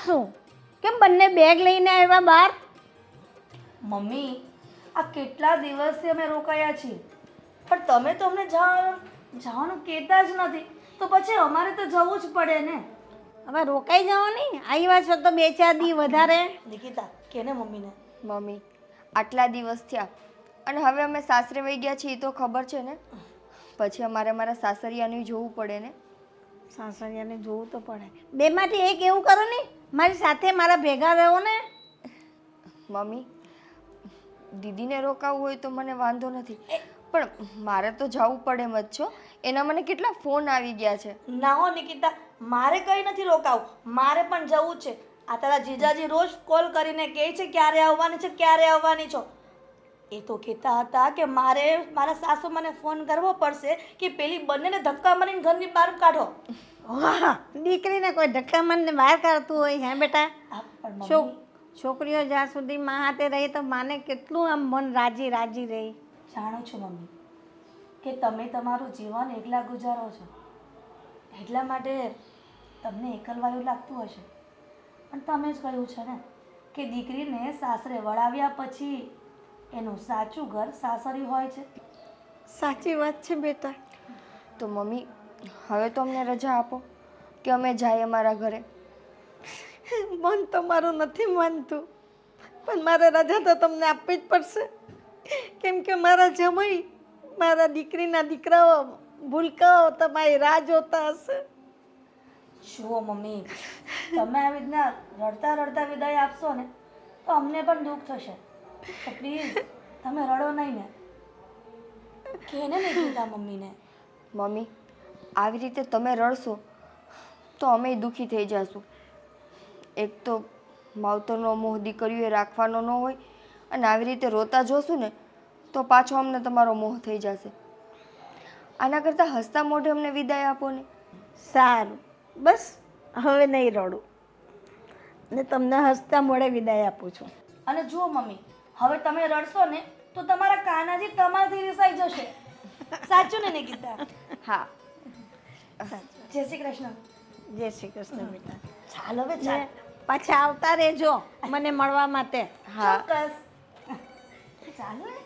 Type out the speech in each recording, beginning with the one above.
શું? કેમ બંને બેગ લઈને આવ્યા બહાર? મમ્મી, આ કેટલા દિવસથી અમે રોકાયા છીએ, પણ તમે તો અમને જવાનું કહેતા જ નથી. તો પછી અમારે તો જવું જ પડે ને. હવે રોકાઈ જાઓ ને, આવ્યા છો તો 2-4 દી વધારે. નિકિતા, કે ને મમ્મીને. મમ્મી, આટલા દિવસ થયા અને હવે અમે સાસરે વહી ગયા છીએ તો ખબર છે ને, પછી અમારે મારા સાસરિયાનું જોવું પડે ને. સાસરિયાને જોવું તો પડે. બેમાંથી એક એવું કરો ને, મારી સાથે મારા ભેગા રહો ને. મમ્મી, દીદીને રોકાવું હોય તો મને વાંધો નથી, પણ મારે તો જવું પડે એમ જ છો. એના મને કેટલા ફોન આવી ગયા છે. ના હો નિકિતા, મારે કંઈ નથી રોકાવું, મારે પણ જવું છે. આ તારા જીજાજી રોજ કોલ કરીને કહે છે ક્યારે આવવાની છે, ક્યારે આવવાની છો. એ તો કહેતા હતા કે મારે મારા સાસુ મને ફોન કરવો પડશે કે પેલી બંનેને ધક્કા મારીને ઘરની બહાર કાઢો. વાહ, દીકરીને કોઈ ધક્કા મારીને બહાર કાઢતું હોય હે બેટા? પણ મમ્મી, છોકરીઓ જ્યાં સુધી મા હાથે રહી તો માને કેટલું આમ મન રાજી રાજી રહી. જાણો છો મમ્મી કે તમે તમારું જીવન એકલા ગુજારો છો, એટલા માટે તમને એકલવાયું લાગતું હશે. પણ તમે જ કહ્યું છે ને કે દીકરીને સાસરે વળાવ્યા પછી એનું સાચું ઘર સાસરી હોય છે. સાચી વાત છે બેટા. તો મમ્મી, હવે તો અમને રજા આપો કે અમે જઈએ અમારા ઘરે. મન તો મારું નથી માનતું, પણ મારે રજા તો તમને આપવી જ પડશે, કેમ કે મારા જમાઈ, મારા દીકરીના દીકરાઓ, ભૂલકાઓ તમારી રાહ જોતા હશે. જુઓ મમ્મી, તમે આવી રીતના રડતા રડતા વિદાય આપશો ને તો અમને પણ દુઃખ થશે. તો પ્લીઝ તમે રડો નહીં ને. કેને નહીં કીધા મમ્મીને. મમ્મી, આવી રીતે તમે રડશો તો અમે દુઃખી થઈ જશું. એક તો માવતરનો મોહ દીકરીઓએ રાખવાનો ન હોય, અને આવી રીતે રોતા જોશું ને તો પાછો અમને તમારો મોહ થઈ જશે. આના કરતાં હસતા મોઢે અમને વિદાય આપો ને. સારું, બસ હવે નહીં રડું ને તમને હસતા મોઢે વિદાય આપું છું. અને જુઓ મમ્મી, હવે તમે રડશો ને તો તમારા કાનાજી તમારાથી રિસાઈ જશે. સાચું ને નિકિતા? હા. જય શ્રી કૃષ્ણ. જય શ્રી કૃષ્ણ બેટા. ચાલ હવે ને ચાલ. પાછા આવતા રહેજો મને મળવા માટે. હા. ચોક્કસ. ચાલો ને.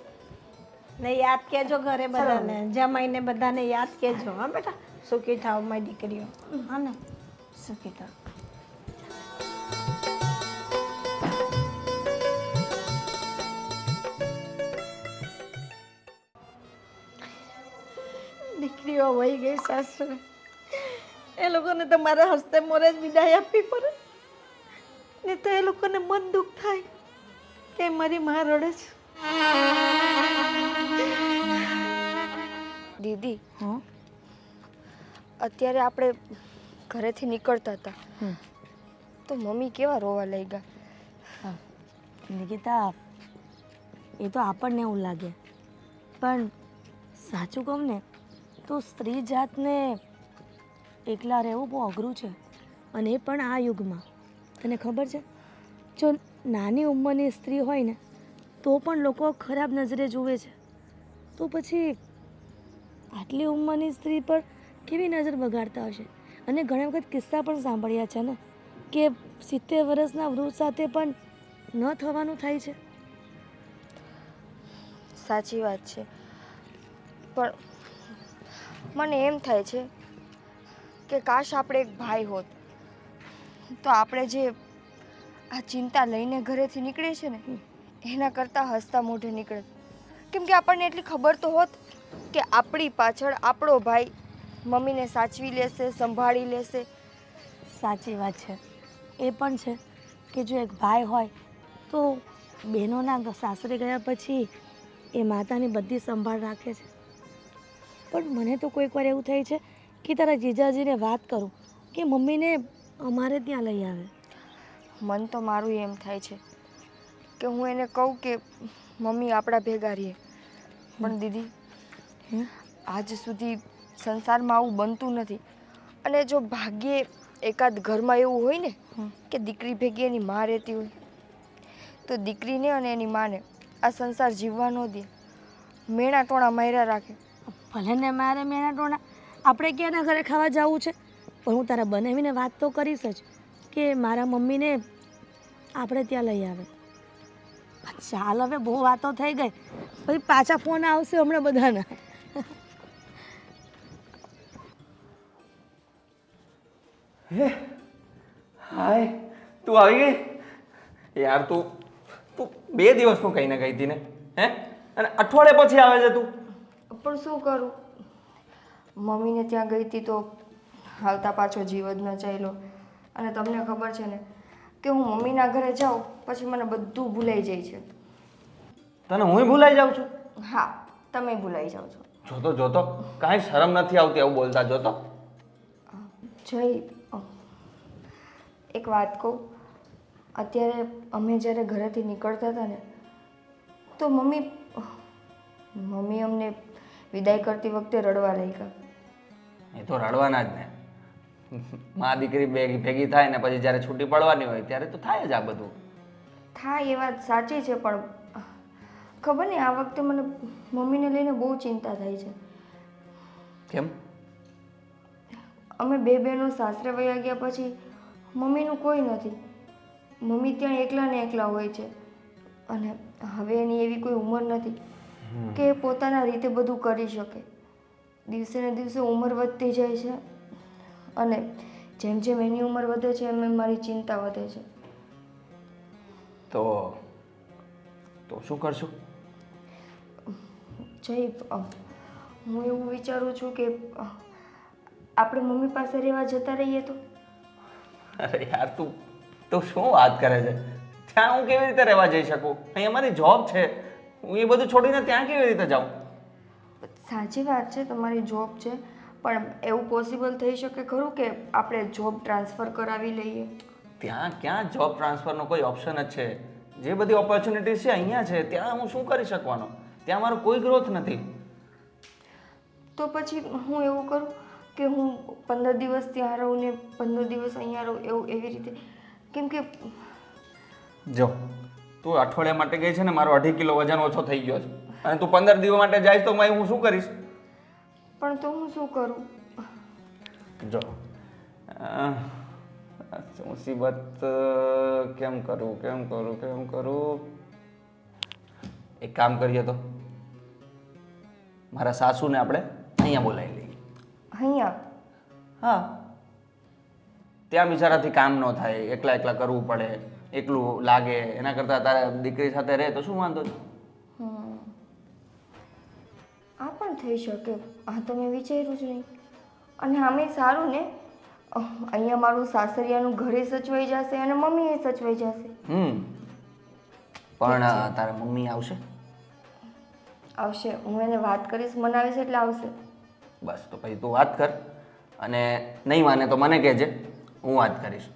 ને યાદ કેજો ઘરે બધાને, જમાઈને બધાને યાદ કેજો. હા બેટા, સુખી થાવ મારી દીકરીઓ. હા ને, સુખી થાવ. દીકરીઓ વહી ગઈ સાસરે, એ લોકોને તો મારા હસ્તે મોરે જ વિદાય આપવી પડે, ને તો એ લોકોને મન દુઃખ થાય કે મારી માં રડે છે. દીદી, અત્યારે આપણે ઘરેથી નીકળતા હતા તો મમ્મી કેવા રોવા લઈ ગયા. નિકિતા, એ તો આપણને એવું લાગે, પણ સાચું કહું ને તો સ્ત્રી જાતને એકલા રહેવું બહુ અઘરું છે, અને એ પણ આ યુગમાં. તને ખબર છે, જો નાની ઉંમરની સ્ત્રી હોય ને તો પણ લોકો ખરાબ નજરે જુએ છે, તો પછી આટલી ઉંમરની સ્ત્રી પર કેવી નજર બગાડતા હશે. અને ઘણા વખત કિસ્સા પણ સાંભળ્યા છે ને કે 70 વર્ષના વૃદ્ધ સાથે પણ ન થવાનું થાય છે. સાચી વાત છે, પણ મને એમ થાય છે કે કાશ આપણે એક ભાઈ હોત તો આપણે જે આ ચિંતા લઈને ઘરેથી નીકળીએ છીએ ને એના કરતાં હસતા મોઢે નીકળે. કેમ કે આપણને એટલી ખબર તો હોત કે આપણી પાછળ આપણો ભાઈ મમ્મીને સાચવી લેશે, સંભાળી લેશે. સાચી વાત છે. એ પણ છે કે જો એક ભાઈ હોય તો બહેનોના સાસરે ગયા પછી એ માતાની બધી સંભાળ રાખે છે. પણ મને તો કોઈક વાર એવું થાય છે કે તારા જીજાજીને વાત કરું કે મમ્મીને અમારે ત્યાં લઈ આવે. મન તો મારું એમ થાય છે કે હું એને કહું કે મમ્મી આપણા ભેગા રહીએ, પણ દીદી આજ સુધી સંસારમાં આવું બનતું નથી. અને જો ભાગ્યે એકાદ ઘરમાં એવું હોય ને કે દીકરી ભેગી એની માં રહેતી હોય તો દીકરીને અને એની માને આ સંસાર જીવવા ન દે, મેણા ટોણા માર્યા રાખે. ભલે ને મારે મેણા ટોણા, આપણે ક્યાંના ઘરે ખાવા જવું છે, પણ હું તારા બનાવીને વાત તો કરીશ જ કે મારા મમ્મીને આપણે ત્યાં લઈ આવે. ચાલ હવે બહુ વાતો થઈ ગઈ, પછી પાછા ફોન આવશે હમણાં બધાના. હે હાય, તું આવી ગઈ યાર. તું તું 2 દિવસનું કહીને ગઈ હતી ને, હે? અને અઠવાડિયે પછી આવે છે તું. પણ શું કરું, મમ્મીને ત્યાં ગઈ હતી તો હાલતા પાછો જીવ જ ન ચાલ્યો. અને તમને ખબર છે ને કે હું મમ્મીના ઘરે જાઉં પછી મને બધું ભૂલાઈ જાય છે. તને હું ભૂલાઈ જાઉં છું? હા, તમે ભૂલાઈ જાઓ છો. જોતો જોતો કાંઈ શરમ નથી આવતી આવું બોલતા. જોતો જય, એક વાત કહું, અત્યારે અમે જ્યારે ઘરેથી નીકળતા હતા ને તો મમ્મી અમને વિદાય કરતી વખતે રડવા લાગ્યા. એ તો રડવાના જ ને. મા દીકરી ભેગી થાય ને પછી જ્યારે છૂટી પડવાની હોય ત્યારે તો થાય જ આ બધું. થાય એ વાત સાચી છે, પણ ખબર નહીં આ વખતે મને મમ્મીને લઈને બહુ ચિંતા થાય છે. કેમ? અમે 2 બહેનો સાસરે વયા ગયા પછી મમ્મીનું કોઈ નથી. મમ્મી ત્યાં એકલા ને એકલા હોય છે અને હવે એની એવી કોઈ ઉંમર નથી કે એ પોતાના રીતે બધું કરી શકે. દિવસે ને દિવસે ઉંમર વધતી જાય છે અને જેમ જેમ એની ઉંમર વધે છે એમ એમ મારી ચિંતા વધે છે. તો શું કરશું? જય, હું એવું વિચારું છું કે આપણે મમ્મી પાસે રહેવા જતા રહીએ તો. અરે યાર, તું શું વાત કરે છે? ત્યાં હું કેવી રીતે રહેવા જઈ શકું? અહીં અમારી જોબ છે. હું એ બધું છોડીને ત્યાં કેવી રીતે જાઉં? સાચી વાત છે, તમારી જોબ છે, પણ એવું પોસિબલ થઈ શકે ખરું કે આપણે જોબ ટ્રાન્સફર કરાવી લઈએ? ત્યાં ક્યાં જોબ ટ્રાન્સફરનો કોઈ ઓપ્શન જ છે? જે બધી ઓપોર્ચ્યુનિટીઝ છે અહીંયા છે. ત્યાં હું શું કરી શકવાનો? ત્યાં મારો કોઈ ગ્રોથ નથી. તો પછી હું એવું કરું કે હું 15 દિવસ ત્યાં રહું ને 15 દિવસ અહીંયા રહું, એવું એવી રીતે. કેમ કે જો તું અઠવાડિયા માટે ગઈ છે ને, મારો 2.5 કિલો વજન ઓછો થઈ ગયો છે અને તું 15 દિવસ માટે જાય તો હું શું કરીશ? પણ તો હું શું કરું? જો મુસીબત કેમ કરું? એક કામ કરીએ તો મારા સાસુને આપણે અહીંયા બોલાવી લઈએ. અહીંયા? હા, ત્યાં બિચારાથી કામ ન થાય, એકલા કરવું પડે, એકલું લાગે. એના કરતાં તારા દીકરી સાથે રહે તો શું વાંધો છે? આ પણ થઈ શકે. આ તો મેં વિચાર્યું જ નહીં. અને આમે સારું ને, અહીંયા મારું સાસરિયાનું ઘરે સચવાઈ જશે અને મમ્મી એ સચવાઈ જશે. પણ તારા મમ્મી આવશે? આવશે, હું એને વાત કરીશ, મનાવીશ એટલે આવશે. બસ, તો પછી તું વાત કર અને નહીં માને તો મને કહેજે, હું વાત કરીશ.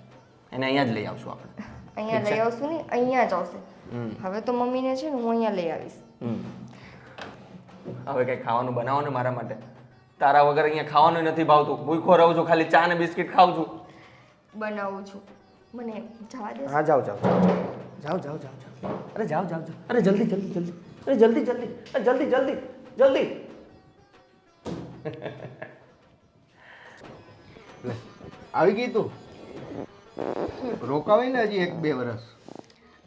એને અહીંયા જ લઈ આવશું આપણે. અહીંયા લઈ આવશું નહીં, અહીંયા જ આવશે. હવે તો મમ્મીને છે ને હું અહીંયા લઈ આવીશ. હવે કંઈ ખાવાનું બનાવો ને મારા માટે. તારા વગર અહીંયા ખાવાનું નથી ભાવતું. ભૂખો રહું છું, ખાલી ચા ને બિસ્કિટ ખાઉં છું. બનાવું છું, મને જવા દે. હા, જાઓ. અરે જાઓ. અરે જલ્દી. અરે જલ્દી. આવી ગઈ તું? રોકાવાય ને હજી 1-2 વર્ષ.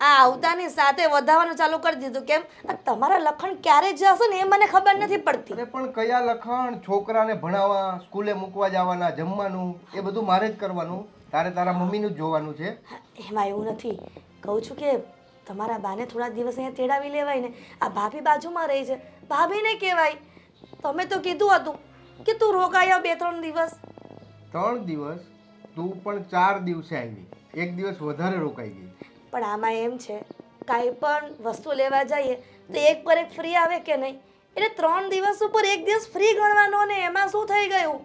આ આવતાની સાથે વધારવાનું ચાલુ કરી દીધું. કેમ? આ તમારા લખણ ક્યારે જશે ને એ મને ખબર નથી પડતી. અરે પણ કયા લખણ? છોકરાને ભણાવવા, સ્કૂલે મૂકવા જવાના, જમવાનું એ બધું મારે જ કરવાનું. તારે તારા મમ્મીનું જ જોવાનું છે. એમાં એવું નથી. કહું છું કે તમારા બાને થોડા દિવસ અહીંયા તેડાવી લેવાય ને. આ ભાભી બાજુમાં રહી છે, ભાભીને કહેવાય. તમે તો કીધું હતું કે તું રોકાઈ આવ 2-3 દિવસ. 3 દિવસ? તું પણ 4 દિવસે આવી, 1 દિવસ વધારે રોકાઈ ગઈ. પણ આમાં એમ છે, કાંઈ પણ વસ્તુ લેવા જઈએ તો 1 પર 1 ફ્રી આવે કે નહીં? એટલે 3 દિવસ ઉપર 1 દિવસ ફ્રી ગણવાનો ને એમાં શું થઈ ગયું?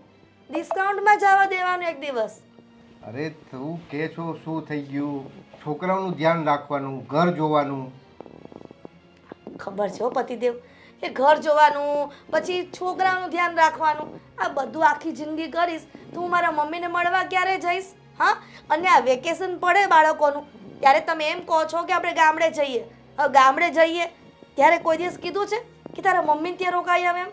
ડિસ્કાઉન્ટમાં જવા દેવાનું 1 દિવસ. અરે તું કે છો શું થઈ ગયું? છોકરાઓનું ધ્યાન રાખવાનું, ઘર જોવાનું. ખબર છે હો પતિદેવ, કે ઘર જોવાનું પછી છોકરાનું ધ્યાન રાખવાનું, આ બધું આખી જિંદગી કરીશ તો હું મારા મમ્મીને મળવા ક્યારે જઈશ? હા, અને આ વેકેશન પડે બાળકોનું ત્યારે તમે એમ કહો છો કે આપણે ગામડે જઈએ. હવે ગામડે જઈએ ત્યારે કોઈ દિવસ કીધું છે કે તારા મમ્મી ત્યાં રોકાઈ આવે? એમ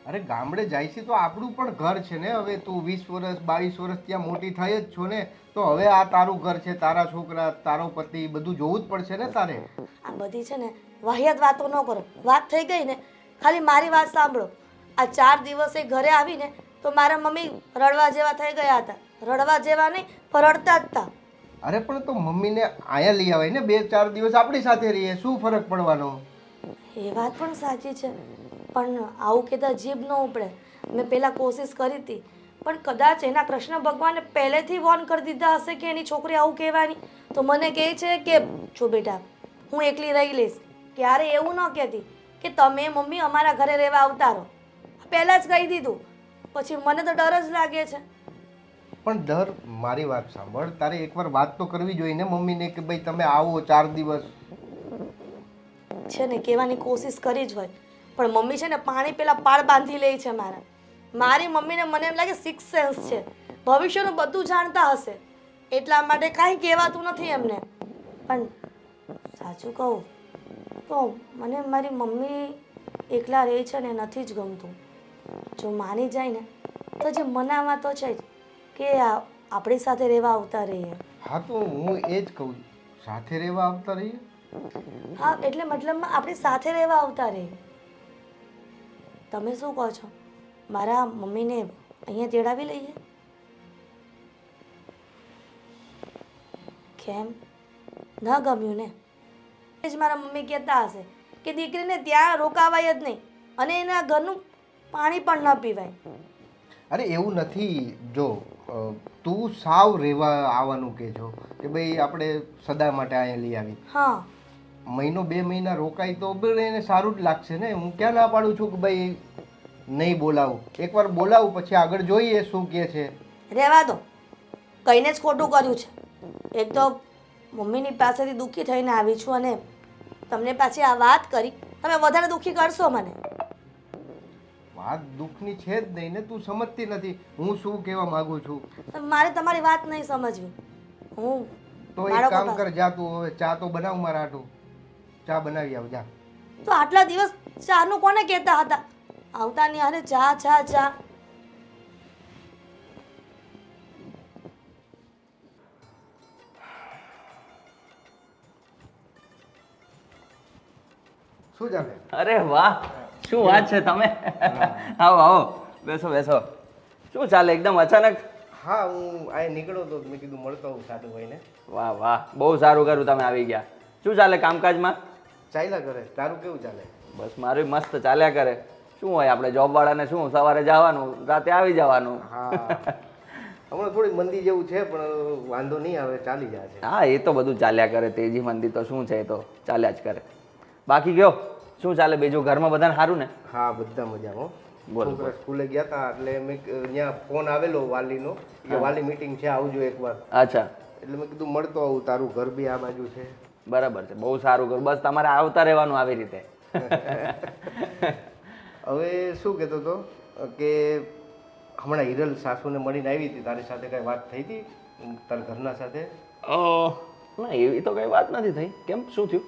અરે ગામડે જાય છે તો આપણું પણ ઘર છે ને. હવે તું 20 વર્ષ 22 વર્ષ ત્યાં મોટી થઈ જ છો ને, તો હવે આ તારું ઘર છે, તારા છોકરા, તારો પતિ, બધું જોવું જ પડશે ને તારે. આ બધી છે ને વાહિયાત વાતો ન કરો. વાત થઈ ગઈ ને, ખાલી મારી વાત સાંભળો. આ 4 દિવસે ઘરે આવીને તો મારા મમ્મી રડવા જેવા થઈ ગયા હતા. રડવા જેવા નહીં પણ રડતા જ હતા. અરે પણ તો મમ્મીને અહીંયા લઈ આવાય ને, 2-4 દિવસ આપણી સાથે રહીએ, શું ફરક પડવાનો? એ વાત પણ સાચી છે, પણ આવું કહેતા જીભ ન ઉપડે. મેં પહેલાં કોશિશ કરી હતી, પણ કદાચ એના કૃષ્ણ ભગવાને પહેલેથી વોર્ન કરી દીધા હશે કે એની છોકરી આવું કહેવાની, તો મને કહે છે કે જો બેટા હું એકલી રહી લઈશ. ક્યારે એવું ન કહેતી કે તમે મમ્મી અમારા ઘરે રહેવા આવતા રહો. પહેલાં જ કહી દીધું, પછી મને તો ડર જ લાગે છે. પણ ડર, મારી વાત સાંભળ, તારે એકવાર વાત તો કરવી જોઈએ ને મમ્મીને કે ભાઈ તમે આવો 4 દિવસ. છે ને કહેવાની કોશિશ કરી જ હોય, પણ મમ્મી છે ને પાણી પેલા પાળ બાંધી લે છે મારા. મારી મમ્મીને મને એમ લાગે 6th સેન્સ છે, ભવિષ્યનું બધું જાણતા હશે, એટલા માટે કાંઈ કહેવાતું નથી એમને. પણ સાચું કહું તો મને મારી મમ્મી એકલા રહે છે ને નથી જ ગમતું. જો માની જાય ને તો જે મનાવા તો છે જ કે આપણી સાથે રહેવા આવતા રહીએ. હા તો હું એ જ કહું, સાથે રહેવા આવતા રહીએ. હા એટલે મતલબમાં આપણી સાથે રહેવા આવતા રહીએ. તમે શું કહો છો? મારા મમ્મીને અહીંયા તેડાવી લઈએ? કેમ ન ગમ્યું ને? એ જ મારા મમ્મી કહેતા હશે કે દીકરીને ત્યાં રોકાવાય જ નહીં અને એના ઘરનું પાણી પણ ન પીવાય. અરે એવું નથી. જો તું સાવ રહેવા આવવાનું કે છો કે ભાઈ આપણે સદા માટે અહીંયા લઈ આવી. હા 1-2 મહિના રોકાય તો બી એને સારું જ લાગશે ને. હું ક્યાં ના પાડું છું કે ભાઈ નહીં બોલાવું. એકવાર બોલાવું પછી આગળ જોઈએ શું કહે છે. રહેવા દો, કહીને જ ખોટું કર્યું છે. એક તો મમ્મીની પાસેથી દુઃખી થઈને આવી છું અને તમને પાછી આ વાત કરી, તમે વધારે દુઃખી કરશો મને. વાત દુઃખની છે જ નહીં ને, તું સમજતી નથી હું શું કહેવા માંગુ છું. મારે તમારી વાત નહીં સમજવી. હું તો એક કામ કર, જા તું હવે ચા તો બનાવ મારા હાટું. ચા બનાવી આવ જા. તો આટલા દિવસ ચાનું કોને કહેતા હતા? આવતા ની હારે ચા ચા ચા. શું ચાલે? અરે વાહ, શું વાત છે તમે. આવો આવો, બેસો બેસો. શું ચાલે એકદમ અચાનક? હા હું આ નીકળ્યો તો મેં કીધું મળતો હું સાધુ ભાઈને. વાહ વાહ, બહુ સારું કર્યું તમે આવી ગયા. શું ચાલે કામકાજમાં? ચાલ્યા કરે. તારું કેવું ચાલે? બસ મારું મસ્ત ચાલ્યા કરે. શું હોય આપણે જોબ વાળાને શું, સવારે જવાનું રાતે આવી જવાનું. હા હમણાં થોડી મંદી જેવું છે પણ વાંધો નહીં આવે, ચાલી જાય છે. હા એ તો બધું ચાલ્યા કરે, તેજી મંદી તો શું છે, એ તો ચાલ્યા જ કરે. બાકી કયો શું ચાલે બીજું, ઘરમાં બધાને સારું ને? હા બધા મજામાં. બોલો, છોકરા સ્કૂલે ગયા હતા એટલે મેં ત્યાં ફોન આવેલો વાલીનો કે વાલી મીટિંગ છે આવજો એકવાર. અચ્છા, એટલે મેં કીધું મળતો આવું. તારું ઘર બી આ બાજુ છે. બરાબર છે, બહુ સારું કરું. બસ તમારે આવતા રહેવાનું આવી રીતે. હવે શું કહેતો હતો કે હમણાં હિરલ સાસુને મળીને આવી હતી, તારી સાથે કઈ વાત થઈ હતી તારા ઘરના સાથે? ના એવી તો કઈ વાત નથી થઈ. કેમ, શું થયું?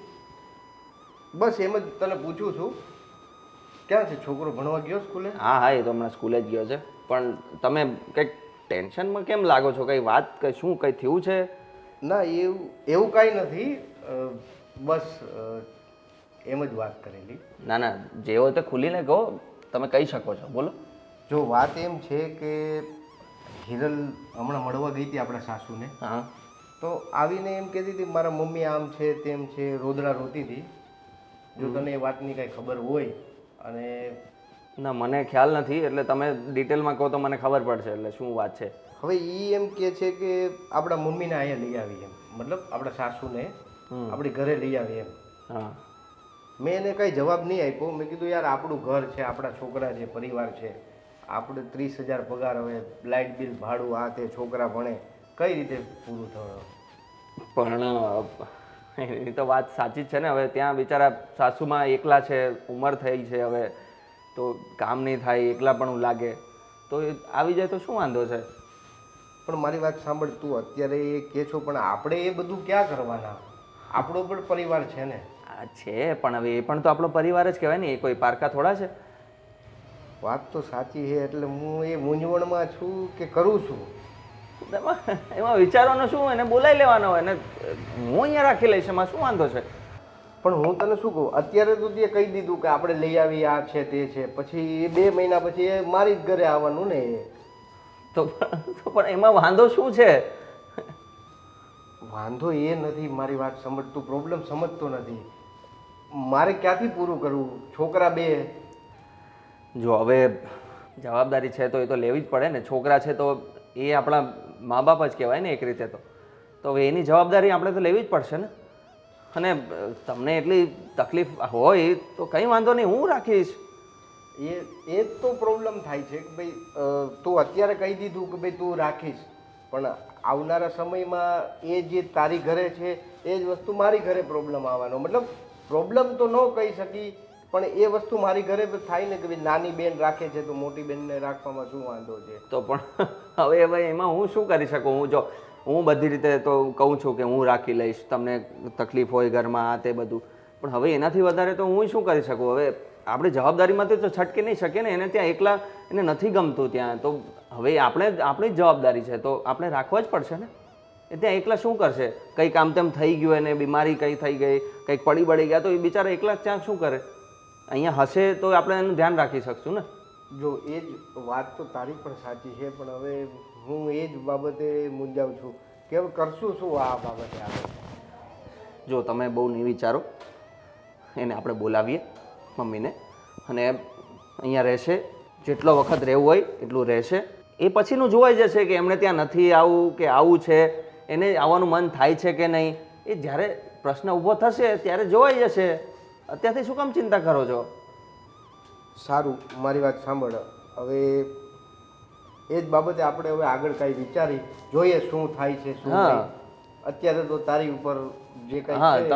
બસ એમ જ તને પૂછું છું. ક્યાં છે છોકરો, ભણવા ગયો સ્કૂલે? હા હા, એ તો હમણાં સ્કૂલે જ ગયો છે. પણ તમે કંઈક ટેન્શનમાં કેમ લાગો છો? કંઈ વાત, કંઈ શું કંઈ થયું છે? ના એવું કાંઈ નથી. બસ એમ જ વાત કરેલી. ના ના, જે હોય તે ખુલીને કહો, તમે કહી શકો છો, બોલો. જો વાત એમ છે કે હિરલ હમણાં મળવા ગઈ હતી આપણા સાસુને. હા, તો આવીને એમ કહેતી હતી મારા મમ્મી આમ છે તેમ છે, રોદડા રોતી હતી. જો તને એ વાતની કાંઈ ખબર હોય. અને ના મને ખ્યાલ નથી, એટલે તમે ડિટેલમાં કહો તો મને ખબર પડશે એટલે શું વાત છે. હવે એ એમ કહે છે કે આપણા મમ્મીને અહીંયા લઈ આવી એમ, મતલબ આપણા સાસુને આપણી ઘરે લઈ આવી એમ. હા, મેં એને કાંઈ જવાબ નહીં આપ્યો. મેં કીધું યાર આપણું ઘર છે, આપણા છોકરા છે, પરિવાર છે, આપણે 30,000 પગાર, હવે લાઇટ બિલ, ભાડું, આ તે, છોકરા ભણે, કઈ રીતે પૂરું થવાનું? પણ એની તો વાત સાચી જ છે ને. હવે ત્યાં બિચારા સાસુમાં એકલા છે, ઉંમર થઈ છે, હવે તો કામ નહીં થાય, એકલા પણ લાગે, તો એ આવી જાય તો શું વાંધો છે? પણ મારી વાત સાંભળ, તું અત્યારે એ કહે છો પણ આપણે એ બધું ક્યાં કરવાના? આપણો પણ પરિવાર છે ને. આ છે પણ હવે એ પણ તો આપણો પરિવાર જ કહેવાય ને, એ કોઈ પારકા થોડા છે. વાત તો સાચી છે, એટલે હું એ મૂંઝવણમાં છું કે કરું છું. એમાં વિચારવાનું શું, એને બોલાવી લેવાનો હોય, એને હું અહીંયા રાખી લઈશ, એમાં શું વાંધો છે? પણ હું તને શું કહું, અત્યારે તો તે કહી દીધું કે આપણે લઈ આવી, આ છે તે છે, પછી એ 2 મહિના પછી એ મારી જ ઘરે આવવાનું ને. તો પણ એમાં વાંધો શું છે? વાંધો એ નથી, મારી વાત સમજતું, પ્રોબ્લેમ સમજતો નથી. મારે ક્યાંથી પૂરું કરવું? છોકરા 2. જો હવે જવાબદારી છે તો એ તો લેવી જ પડે ને. છોકરા છે તો એ આપણા મા બાપ જ કહેવાય ને એક રીતે. તો હવે એની જવાબદારી આપણે તો લેવી જ પડશે ને. અને તમને એટલી તકલીફ હોય તો કંઈ વાંધો નહીં, હું રાખીશ. એ જ તો પ્રોબ્લેમ થાય છે કે ભાઈ તું અત્યારે કહી દીધું કે ભાઈ તું રાખીશ, પણ આવનારા સમયમાં એ જે તારી ઘરે છે એ જ વસ્તુ મારી ઘરે પ્રોબ્લેમ આવવાનો. મતલબ પ્રોબ્લેમ તો ન કહી શકી, પણ એ વસ્તુ મારી ઘરે થાય ને કે ભાઈ નાની બેન રાખે છે તો મોટી બેનને રાખવામાં શું વાંધો છે? તો પણ હવે એમાં હું શું કરી શકું? હું બધી રીતે તો કહું છું કે હું રાખી લઈશ, તમને તકલીફ હોય ઘરમાં આ તે બધું, પણ હવે એનાથી વધારે તો હું શું કરી શકું? હવે આપણે જવાબદારીમાંથી તો છટકી નહીં શકીએ ને. એને ત્યાં એકલા, એને નથી ગમતું ત્યાં, તો હવે આપણી જ જવાબદારી છે તો આપણે રાખવા જ પડશે ને. એ ત્યાં એકલા શું કરશે? કંઈક આમ તેમ થઈ ગયું, એને બીમારી કંઈ થઈ ગઈ, કંઈક પડી ગયા તો એ બિચારા એકલા ત્યાં શું કરે? અહીંયા હશે તો આપણે એનું ધ્યાન રાખી શકશું ને. જો એ જ વાત તો તારી પણ સાચી છે, પણ હવે હું એ જ બાબતે મૂંઝાઉં છું કે હવે કરશું શું આ બાબતે આપણે. જો તમે બહુ નહીં વિચારો, એને આપણે બોલાવીએ મમ્મીને, અને અહીંયા રહેશે, જેટલો વખત રહેવું હોય એટલું રહેશે. એ પછીનું જોવાઈ જશે કે એમણે ત્યાં નથી આવવું કે આવું છે, એને આવવાનું મન થાય છે કે નહીં. એ જ્યારે પ્રશ્ન ઊભો થશે ત્યારે જોવાઈ જશે. અત્યારથી શું કામ ચિંતા કરો છો? સારું, મારી વાત સાંભળ. હવે એ જ બાબતે આપણે હવે આગળ કાંઈ વિચારી જોઈએ શું થાય છે શું નહીં. અત્યારે તો તારી ઉપર જે કંઈ હા, છે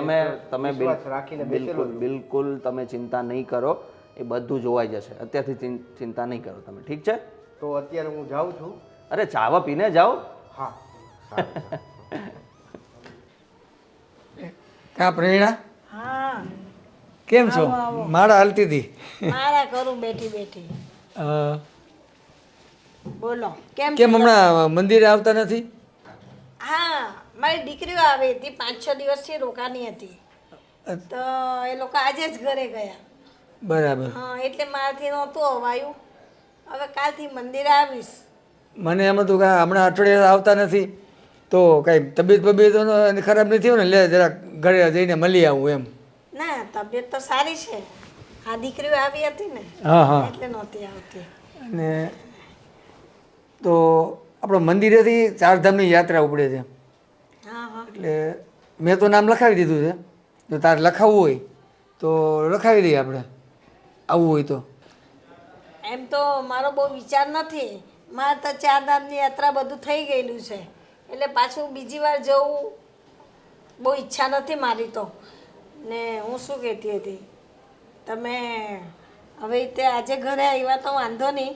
તમે વિશ્વાસ રાખીને બેસેલો છું. બિલકુલ તમે ચિંતા નહીં કરો, એ બધું જોવાઈ જશે. અત્યારથી ચિંતા નહીં કરો તમે, ઠીક છે? તો અત્યારે હું જાઉં છું. અરે ચાવા પીને જાઓ. હા, સારું. કા પ્રેરણા, હા, કેમ છો? માળા હાલતી હતી. મારા કરું બેઠી બેઠી. અ, બોલો કેમ કેમ હમણાં મંદિરે આવતા નથી? હા, મારી દીકરીઓ આવી હતી, 5-6 દિવસથી રોકાની હતી, તો એ લોકો આજે જ ઘરે ગયા. બરાબર. હા, એટલે મારાથી નહોતું અવાયું. હવે કાલથી મંદિરે આવીશ. મને એમ હતું કે હમણાં અઠવાડિયે આવતા નથી તો કાંઈ તબિયત ખરાબ નથી થયું ને, લે જરાક ઘરે જઈને મળી આવું એમ. ના, તબિયત તો સારી છે. આ દીકરીઓ આવી હતી ને હા હા. એટલે નહોતી આવતી. અને તો આપણો મંદિરેથી 4 ધામની યાત્રા ઉપડે છે, હા હા, એટલે મેં તો નામ લખાવી દીધું છે. જો તારે લખાવવું હોય તો લખાવી દઈએ આપણે, આવવું હોય તો. એમ તો મારો બહુ વિચાર નથી. મારે તો 4 ધામની યાત્રા બધું થઈ ગયેલું છે, એટલે પાછું બીજી વાર જવું બહુ ઈચ્છા નથી મારી તો. ને હું શું કહેતી હતી, તમે હવે તે આજે ઘરે આવ્યા તો વાંધો નહીં,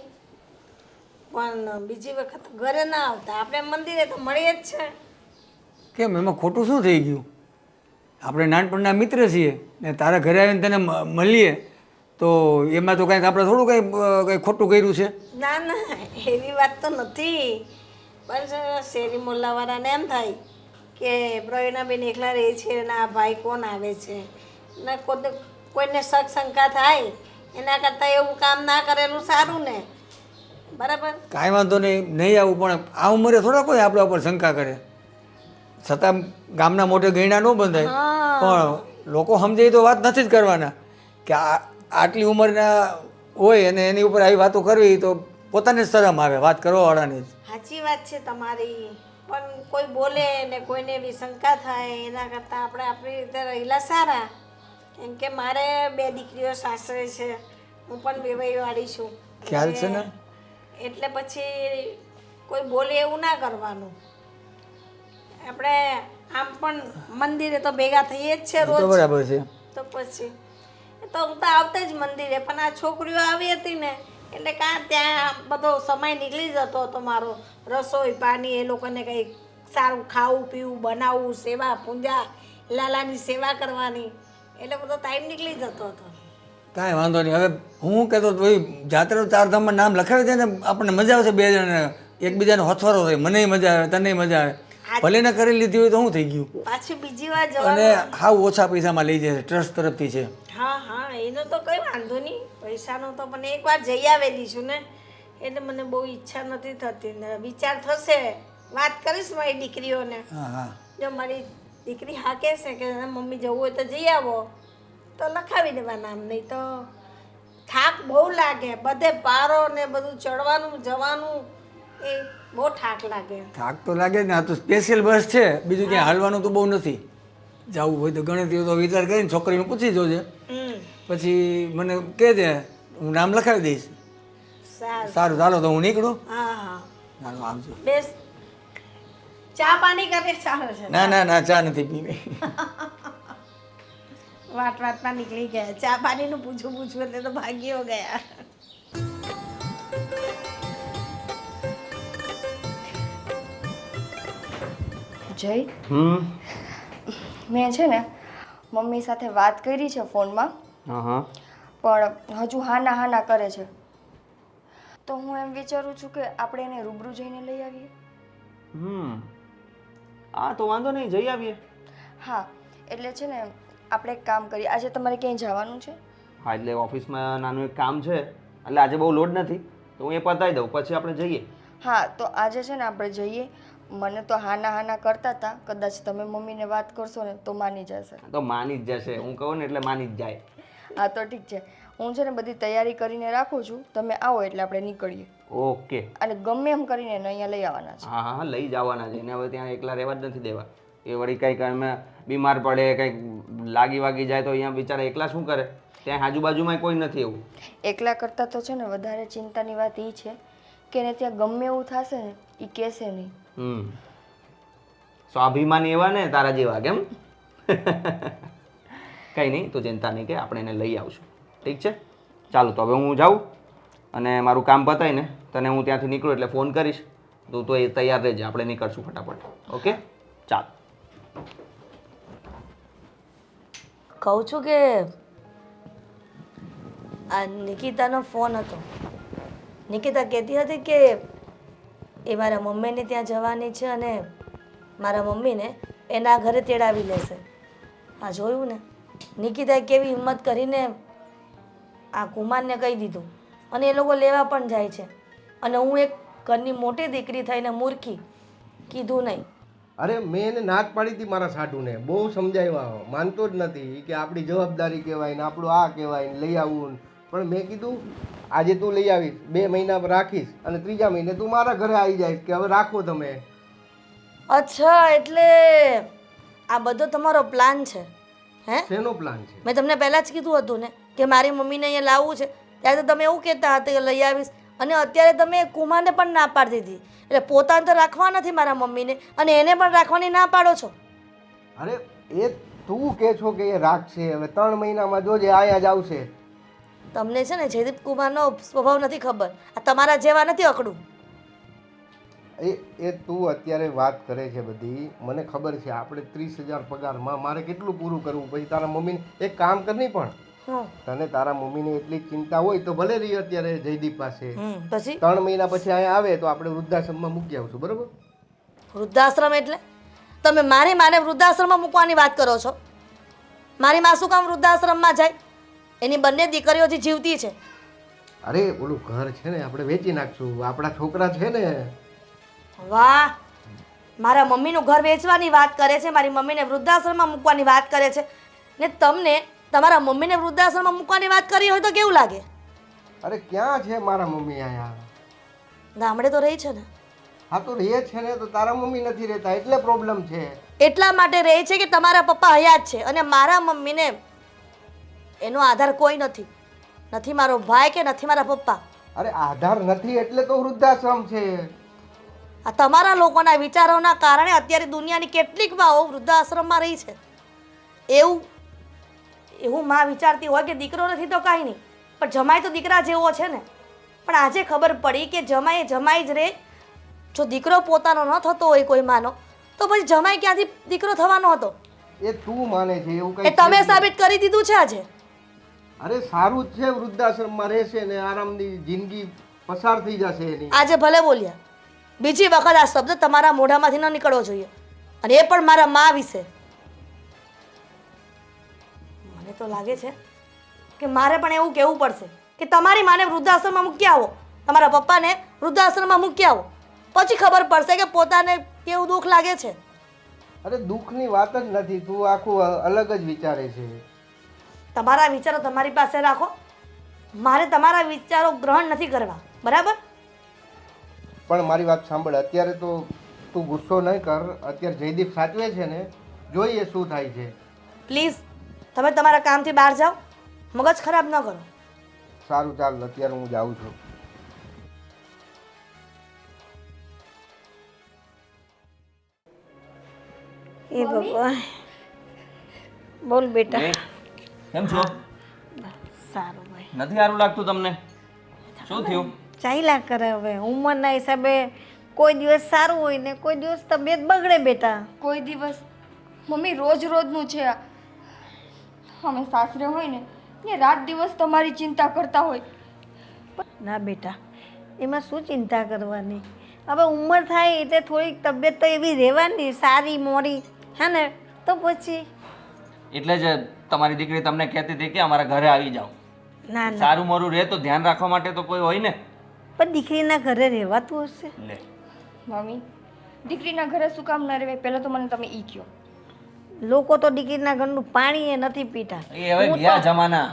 પણ બીજી વખત ઘરે ના આવતા, આપણે મંદિરે તો મળીએ જ છે. કેમ, એમાં ખોટું શું થઈ ગયું? આપણે નાનપણના મિત્ર છીએ ને તારા ઘરે આવીને તને મળીએ તો એમાં તો કાંઈક આપણે થોડું કંઈ ખોટું કર્યું છે? ના ના, એવી વાત તો નથી, પણ શેરી મોલ્લાવાળાને એમ થાય કે પ્રવીણાબેન એકલા રહે છે અને આ ભાઈ કોણ આવે છે, ને કોઈને શક શંકા થાય એના કરતાં એવું કામ ના કરેલું સારું ને. બરાબર, કાંઈ વાંધો નહીં આવું, પણ આ ઉંમરે થોડા કોઈ આપણા ઉપર શંકા કરે. છતાં ગામના મોઢે ગયણા ન બંધાય, પણ લોકો સમજે તો વાત નથી જ કરવાના કે આટલી ઉંમરના હોય અને એની ઉપર આવી વાતો કરવી તો પોતાને જ શરમ આવે, વાત કરવાવાળાને જ. સાચી વાત છે તમારી, પણ કોઈ બોલે ને કોઈને એવી શંકા થાય એના કરતાં આપણે આપણી રીતે રહેલા સારા. કેમ કે મારે 2 દીકરીઓ સાસરે છે, હું પણ વેવાઈવાળી છું. ખ્યાલ છે ને? એટલે પછી કોઈ બોલે એવું ના કરવાનું. આપણે આમ પણ મંદિરે તો ભેગા થઈએ જ છે તો રોજ. બરાબર છે. તો પછી તો હું તો આવતા જ મંદિરે, પણ આ છોકરીઓ આવી હતી ને એટલે ત્યાં બધો સમય નીકળી જતો હતો મારો. રસોઈ પાણી, એ લોકોને કંઈક સારું ખાવું પીવું બનાવવું, સેવા પૂજા, લાલાની સેવા કરવાની, એટલે બધો ટાઈમ નીકળી જતો હતો. કાંઈ વાંધો નહીં. હવે હું કહેતો તો ભાઈ જાત્રા ચારધામમાં નામ લખાવી દે ને આપણને મજા આવશે, બે જણ એકબીજાને હથવારો થાય, મને મજા આવે તને મજા આવે. ભલે ને કરી લીધી હોય તો શું થઈ ગયું? પાછી બીજી વાર અને જવાનું. હાવ ઓછા પૈસામાં લઈ જાય, ટ્રસ્ટ તરફથી છે. હા હા, એનો તો કઈ વાંધો નહીં, પૈસાનો તો પણ એકવાર જઈ આવેલી છું ને, એટલે મને બહુ ઈચ્છા નથી થતી ને. વિચાર થશે, વાત કરીશ મારી દીકરીઓને. હા હા જો મારી દીકરી હા કહેશે કે મમ્મી જવું હોય તો જઈ આવો, તો લખાવી દેવા નામ. નહીં તો થાક બહુ લાગે, બધે પારો ને બધું ચડવાનું જવાનું, એ બહુ થાક લાગે. થાક તો લાગે જ ને. આ તો સ્પેશિયલ બસ છે, બીજું ક્યાંય હાલવાનું તો બહુ નથી. જવું હોય તો ગણતરી તો વિચાર કરીને છોકરીને પૂછી જોજે, પછી મને કહેજે, હું નામ લખાવી દઈશ. સારું સારું, ચાલો તો હું નીકળું. હા હા, ચાલો આવજો. બેસ. ચા પાણી કરે ચાલે છે? ના ના ના, ચા નથી પીવી. વાતમાં નીકળી ગયા. ચા પાણીનું પૂછું એટલે તો ભાગ્યો ગયા. જય, મેં છે ને મમ્મી સાથે વાત કરી છે ફોનમાં, હા હા. પણ હજુ હાના હાના કરે છે. તો હું એમ વિચારું છું કે આપણે એને રૂબરૂ જઈને લઈ આવીએ. હા તો વાંધો નહીં, જઈ આવીએ. હા, એટલે છે ને આપણે એક કામ કરીએ. આજે તમારે ક્યાંય જવાનું છે? હા, એટલે ઓફિસમાં નાનું એક કામ છે, એટલે આજે બહુ લોડ નથી, તો હું એ પતાવી દઉં પછી આપણે જઈએ. હા, તો આજે છે ને આપણે જઈએ. મને તો હાના હાના કરતા હતા, કદાચ તમે મમ્મીને વાત કરશો ને તો માની જશે. તો માની જ જશે, હું કહું ને એટલે માની જ જાય. હા તો ઠીક છે, હું છે ને બધી તૈયારી કરીને રાખું છું. તમે આવો એટલે આપણે નીકળીએ. ઓકે. અને ગમે એમ કરીને એને અહીંયા લઈ આવવાના છે. હા હા, લઈ જવાના છે એને. હવે ત્યાં એકલા રહેવા જ નથી દેવા. એ વળી કંઈક અમે બીમાર પડે, કંઈક લાગી વાગી જાય તો અહીંયા બિચારા એકલા શું કરે? ત્યાં આજુબાજુમાં કોઈ નથી એવું. એકલા કરતાં તો છે ને વધારે ચિંતાની વાત એ છે કે એને ત્યાં ગમે એવું થશે ને એ કહેશે નહીં. સ્વાભિમાની એવા ને તારા જેવા, કેમ? કંઈ નહીં, તું ચિંતા નહીં કે આપણે એને લઈ આવશું. ઠીક છે, ચાલો તો હવે હું જાઉં અને મારું કામ પતાવીને તને હું ત્યાંથી નીકળું એટલે ફોન કરીશ. તું તો એ તૈયાર રહેજે, આપણે નીકળશું ફટાફટ. ઓકે, ચાલ. કહું છું કે આ નિકિતાનો ફોન હતો. નિકિતા કહેતી હતી કે એ મારા મમ્મીને ત્યાં જવાની છે અને મારા મમ્મીને એના ઘરે તેડાવી લેશે. આ જોયું ને, નિકિતાએ કેવી હિંમત કરીને આ કુમારને કહી દીધું અને એ લોકો લેવા પણ જાય છે. અને હું એક ઘરની મોટી દીકરી થઈને મૂર્ખી, કીધું નહીં. અરે મેં એને ના જ પાડી હતી મારા સાઢુને, બહુ સમજાવ્યા, માનતો જ નથી કે આપણી જવાબદારી કહેવાય ને આપણું આ કહેવાય ને લઈ આવવું. પણ મેં કીધું આજે તું લઈ આવીશ, 2 મહિના રાખીશ અને 3જા મહિને તું મારા ઘરે આવી જઈશ કે હવે રાખો તમે. અચ્છા, એટલે આ બધો તમારો પ્લાન છે? હે, શેનો પ્લાન છે? મેં તમને પહેલાં જ કીધું હતું ને કે મારી મમ્મીને અહીંયા લાવવું છે, ત્યારે તો તમે એવું કહેતા હતા કે લઈ આવીશ, અને અત્યારે તમે કુમારને પણ ના પાડી દીધી. એટલે પોતાને તો રાખવા નથી મારા મમ્મીને, અને એને પણ રાખવાની ના પાડો છો. અરે એ તું કહે છો કે એ રાખશે, હવે 3 મહિનામાં જોજે આયા જ આવશે. તમને છે ને જયદીપ કુમારનો સ્વભાવ નથી ખબર, આ તમારા જેવા નથી અકડું. એ તું અત્યારે વાત કરે છે બધી, મને ખબર છે. આપણે 30,000 પગારમાં મારે કેટલું પૂરું કરવું? પછી તારા મમ્મીને એક કામ કરની, પણ તને તારા મમ્મીને એટલી ચિંતા હોય તો ભલે રહી અત્યારે જયદીપ પાસે. પછી 3 મહિના પછી અહીંયા આવે તો આપણે વૃદ્ધાશ્રમમાં મૂકી આવશું, બરોબર? વૃદ્ધાશ્રમ એટલે તમે મારી માને વૃદ્ધાશ્રમમાં મૂકવાની વાત કરો છો? મારી માં શું કામ વૃદ્ધાશ્રમમાં જાય? એની બંને દીકરીઓ જે જીવતી છે. અરે ઓલું ઘર છે ને આપણે વેચી નાખશું, આપણા છોકરા છે ને. વાહ, મારા મમ્મીનું ઘર વેચવાની વાત કરે છે, મારી મમ્મીને વૃદ્ધાશ્રમમાં મૂકવાની વાત કરે છે. ને તમને તમારા મમ્મીને વૃદ્ધાશ્રમમાં મૂકવાની વાત કરી હોય તો કેવું લાગે? અરે ક્યાં છે મારા મમ્મી અહીંયા? ગામડે તો રહી છે ને. હા તો રહે છે ને, તો તારા મમ્મી નથી રહેતા એટલે પ્રોબ્લેમ છે. એટલા માટે રહે છે કે તમારા પપ્પા હયાત છે અને મારા મમ્મીને એનો આધાર કોઈ નથી. નથી મારો ભાઈ કે નથી મારા પપ્પા. અરે આધાર નથી એટલે તો વૃદ્ધાશ્રમ છે. આ તમારા લોકોના વિચારોના કારણે અત્યારે દુનિયાની કેટલીક માઓ વૃદ્ધાશ્રમમાં રહી છે. એવું માં વિચારતી હોય કે દીકરો નથી તો કાંઈ નહીં, પણ જમાઈ તો દીકરા જેવો છે ને. પણ આજે ખબર પડી કે જમાઈ એ જમાઈ જ રહે. જો દીકરો પોતાનો ન થતો હોય કોઈ માનો, તો પછી જમાઈ ક્યાંથી દીકરો થવાનો હતો? એ તું માને છે એવું એ કઈ? તમે સાબિત કરી દીધું છે આજે. અરે સારું જ છે, વૃદ્ધાશ્રમમાં રહેશે ને આરામની જિંદગી પસાર થઈ જશે એની. આજે ભલે બોલ્યા, બીજી વખત આ શબ્દ તમારા મોઢામાંથી ન નીકળવો જોઈએ, અને એ પણ મારા મા વિશે. મને તો લાગે છે કે મારે પણ એવું કહેવું પડશે કે તમારી માને વૃદ્ધાશ્રમમાં મૂકી આવો, તમારા પપ્પાને વૃદ્ધાશ્રમમાં મૂકી આવો, પછી ખબર પડશે કે પોતાને કેવું દુઃખ લાગે છે. અરે દુઃખની વાત જ નથી, તું આખું અલગ જ વિચારે છે. તમારા વિચારો તમારી પાસે રાખો, મારે તમારા વિચારો ગ્રહણ નથી કરવા, બરાબર? પણ મારી વાત સાંભળ, અત્યારે તો તું ગુસ્સો નહીં કર. અત્યારે જયદીપ સાચવે છે ને, જોઈએ શું થાય છે. પ્લીઝ તમે તમારા કામથી બહાર જાઓ, મગજ ખરાબ ન કરો. સારું ચાલ, અત્યારે હું જાઉં છું. એ ભગવાન, બોલ બેટા. કેમ છો? સારું ભાઈ. નથી સારું લાગતું તમને? શું થયું? ચાલ્યા કરે હવે, ઉંમરના હિસાબે કોઈ દિવસ સારું હોય ને કોઈ દિવસ તબિયત બગડે બેટા. કોઈ દિવસ મમ્મી રોજ રોજનું છે આ. અમે સાસરે હોય ને એ રાત દિવસ તમારી ચિંતા કરતા હોય. ના બેટા, એમાં શું ચિંતા કરવાની? હવે ઉંમર થાય એટલે થોડીક તબિયત તો એવી રહેવાની, સારી મોરી, હે ને? તો પછી એટલે જ તમારી દીકરી તમને કહેતી હતી કે અમારા ઘરે આવી જાઓ. ના ના, સારું મોરું રહે તો ધ્યાન રાખવા માટે તો કોઈ હોય ને. પણ દીકરીના ઘરે રહેવાતું હશે. લે, મમ્મી દીકરીના ઘરે શું કામ ન રહેવાય? પહેલાં તો મને તમે ઈ કહો. લોકો તો દીકરીના ઘરનું પાણી એ નથી પીતા. એ હવે ગયા જમાના.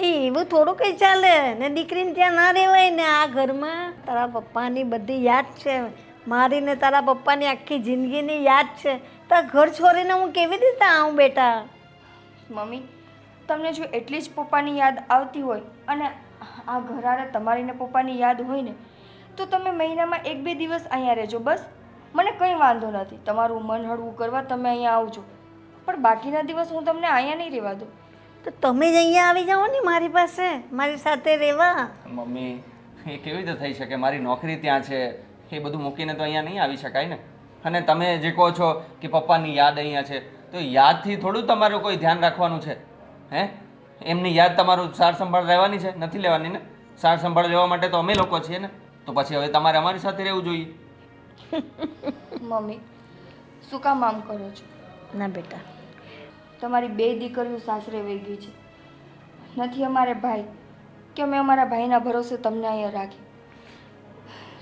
એ એવું થોડું કંઈ ચાલે ને, દીકરીને ત્યાં ના રહેવાય ને. આ ઘરમાં તારા પપ્પાની બધી યાદ છે, મારી ને તારા પપ્પાની આખી જિંદગીની યાદ છે. તારા ઘર છોડીને હું કેવી રીતે આવું બેટા? મમ્મી તમને જો એટલી જ પપ્પાની યાદ આવતી હોય અને આ ઘરારે તમારી ને પપ્પાની યાદ હોય ને, તો તમે મહિનામાં 1-2 દિવસ અહીંયા રહેજો બસ. મને કંઈ વાંધો નથી, તમારું મન હળવું કરવા તમે અહીંયા આવજો, પણ બાકીના દિવસ હું તમને અહીંયા નહીં રહેવા દઉં. તો તમે જ અહીંયા આવી જાઓ ને મારી પાસે, મારી સાથે રહેવા. મમ્મી એ કેવી રીતે થઈ શકે? મારી નોકરી ત્યાં છે, એ બધું મૂકીને તો અહીંયા નહીં આવી શકાય ને. અને તમે જે કહો છો કે પપ્પાની યાદ અહીંયા છે, તો યાદથી થોડું તમારું કોઈ ધ્યાન રાખવાનું છે? હે, એમની યાદ તમારું સાર સંભાળ રહેવાની છે? નથી લેવાની ને. સાર સંભાળ લેવા માટે તો અમે લોકો છીએ ને. તો પછી હવે તમારે અમારી સાથે રહેવું જોઈએ. મમ્મી શું કામ આમ કરો છો? ના બેટા, તમારી 2 દીકરીઓ સાસરે વહી ગઈ છે. નથી અમારે ભાઈ કે અમે અમારા ભાઈના ભરોસે તમને અહીંયા રાખી.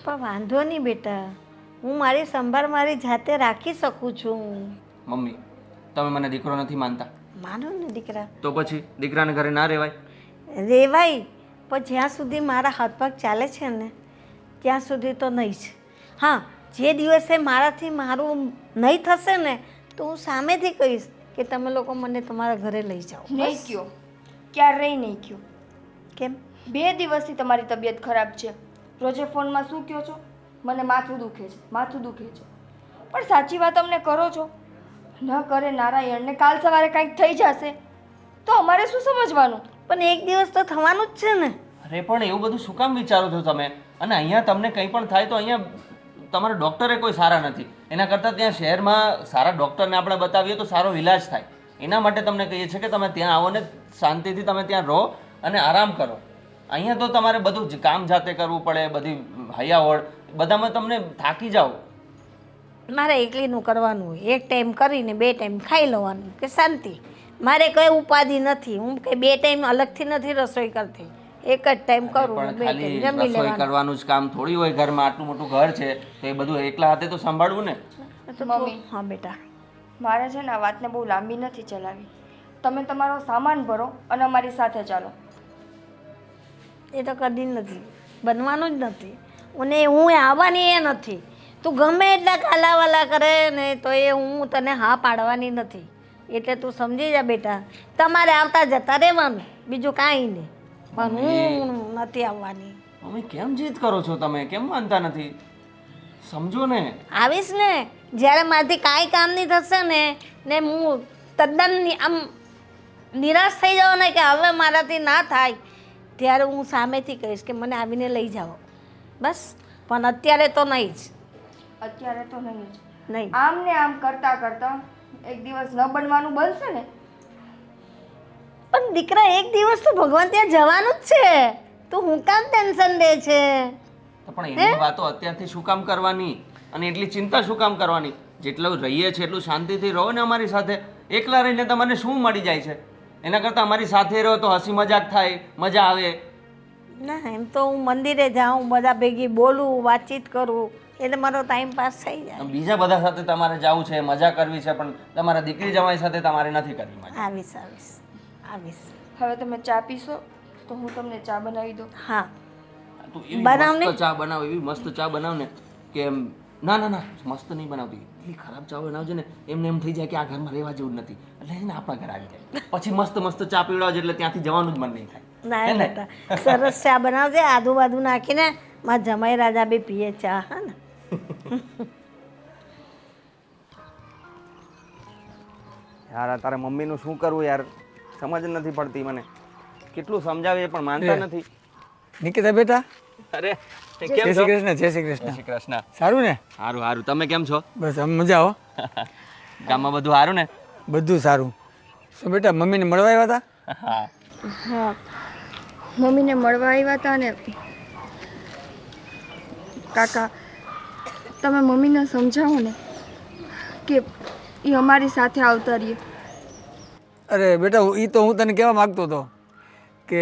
પણ વાંધો નહીં બેટા, હું મારી સંભાળ મારી જાતે રાખી શકું છું. મમ્મી તમે મને દીકરો નથી માનતા? માનો ને દીકરા, તો પછી દીકરાને ઘરે ના રહેવાય? રેવાય, પણ જ્યાં સુધી મારા હાથ પગ ચાલે છે ને ત્યાં સુધી તો નહીં જ. હા, જે દિવસે મારાથી મારું નહીં થશે ને તો હું સામેથી કહીશ કે તમે લોકો મને તમારા ઘરે લઈ જાઓ. નહીં કયો, ક્યારેય નહીં કયો. કેમ? 2 દિવસથી તમારી તબિયત ખરાબ છે. રોજે ફોનમાં શું કહો છો? મને માથું દુખે છે, માથું દુખે છે. પણ સાચી વાત અમને કરો છો? ન કરે નારાયણને કાલ સવારે કંઈક થઈ જશે તો અમારે શું સમજવાનું? પણ એક દિવસ તો થવાનું જ છે ને. અરે પણ એવું બધું શું કામ વિચારો છો તમે? અને અહીંયા તમને કંઈ પણ થાય તો અહીંયા તમારા ડૉક્ટરે કોઈ સારા નથી. એના કરતાં ત્યાં શહેરમાં સારા ડૉક્ટરને આપણે બતાવીએ તો સારો ઇલાજ થાય. એના માટે તમને કહીએ છીએ કે તમે ત્યાં આવો ને શાંતિથી તમે ત્યાં રહો અને આરામ કરો. અહીંયા તો તમારે બધું જ કામ જાતે કરવું પડે, બધી હૈયાવળ બધામાં તમને થાકી જાઓ. મારે એકલીનું કરવાનું હોય, એક ટાઈમ કરીને 2 ટાઈમ ખાઈ લેવાનું કે શાંતિ. મારે કંઈ ઉપાધિ નથી, હું કંઈ 2 ટાઈમ અલગથી નથી રસોઈ કરતી, એક જ ટાઈમ કરું, પણ 2 ખાલી ટાઈમ જમી રસોઈ લેવાનું. કરવાનું જ કામ થોડી હોય ઘરમાં. આટલું મોટું ઘર છે તો એ બધું એકલા હાથે તો સંભાળવું ને. મમ્મી હા બેટા, મારે છે ને આ વાતને બહુ લાંબી નથી ચલાવી. તમે તમારો સામાન ભરો અને અમારી સાથે ચાલો. એ તો કદી નથી બનવાનું જ નથી, અને હું આવવાની એ નથી. તું ગમે એટલા કાલાવાલા કરે ને તો એ હું તને હા પાડવાની નથી. એટલે તું સમજી જા બેટા, તમારે આવતા જતા રહેવાનું, બીજું કાંઈ નહીં. પણ હું નથી આવવાની. મમ્મી કેમ જીદ કરો છો તમે? કેમ માનતા નથી? સમજો ને. આવીશ ને જ્યારે મારાથી કાંઈ કામ નહીં થશે ને હું તદ્દન આમ નિરાશ થઈ જાઉં ને કે હવે મારાથી ના થાય, ત્યારે હું સામેથી કહીશ કે મને આવીને લઈ જાઓ બસ. પણ અત્યારે તો નહીં જ, અત્યારે તો નહીં જ. નહીં. આમ ને આમ કરતા કરતા એક દિવસ ન બનવાનું બનશે ને પણ દીકરા એક દિવસ તો ભગવાન ત્યાં જવાનું જ છે, તો હું કામ ટેન્શન લે છે? તો પણ એની વાતો અત્યારથી શું કામ કરવાની અને એટલી ચિંતા શું કામ કરવાની? જેટલું રહીએ છીએ એટલું શાંતિથી રહો ને અમારી સાથે. એકલા રહીને તમને શું મળી જાય છે? એના કરતાં અમારી સાથે રહો તો હસી મજાક થાય, મજા આવે. ના, એમ તો હું મંદિરે જાઉં, બધા ભેગી બોલું, વાતચીત કરું, એટલે મારો ટાઈમ પાસ થઈ જાય. બીજા બધા સાથે તમારે જવું છે, મજા કરવી છે, પણ તમારા દીકરી જમાઈ સાથે તમારે નથી કરવી મજા. આવીશ આવીશ આવીશ. હવે તમે ચા પીશો તો હું તમને ચા બનાવી દઉં. હા, તું એવી બનાવ ને. મસ્ત ચા બનાવ, એવી મસ્ત ચા બનાવ ને કે એમ ના ના ના મસ્ત નહીં બનાવતી, એટલી ખરાબ ચા બનાવજે ને એમને એમ થઈ જાય કે આ ઘરમાં રહેવા જેવું જ નથી, એટલે એને આપણા ઘર આવી જાય. પછી મસ્ત મસ્ત ચા પીવડાવજે એટલે ત્યાંથી જવાનું જ મન નહીં થાય. ના બેટા, સરસ ચા બનાવજે, આદુ બાદુ નાખીને. મારા જમાઈ રાજા બી પીએ ચા. હા ને? યાર આ તારા મમ્મીનું શું કરવું યાર, સમજ જ નથી પડતી મને. કેટલું સમજાવીએ પણ માનતા નથી. નિકિતા બેટા, અરે જય કેમ છો? શ્રી કૃષ્ણ. જય શ્રી જય કૃષ્ણ. શ્રી કૃષ્ણ. સારું ને? સારું સારું. તમે કેમ છો? બસ આમ મજા હો. ગામમાં બધું સારું ને? બધું સારું. શું બેટા, મમ્મીને મળવા આવ્યા હતા? હા. હા, મમ્મીને મળવા આવ્યા હતા ને કાકા, તમે મમ્મીને સમજાવો ને કે એ અમારી સાથે આવતા રહીએ. અરે બેટા, એ તો હું તને કહેવા માગતો હતો કે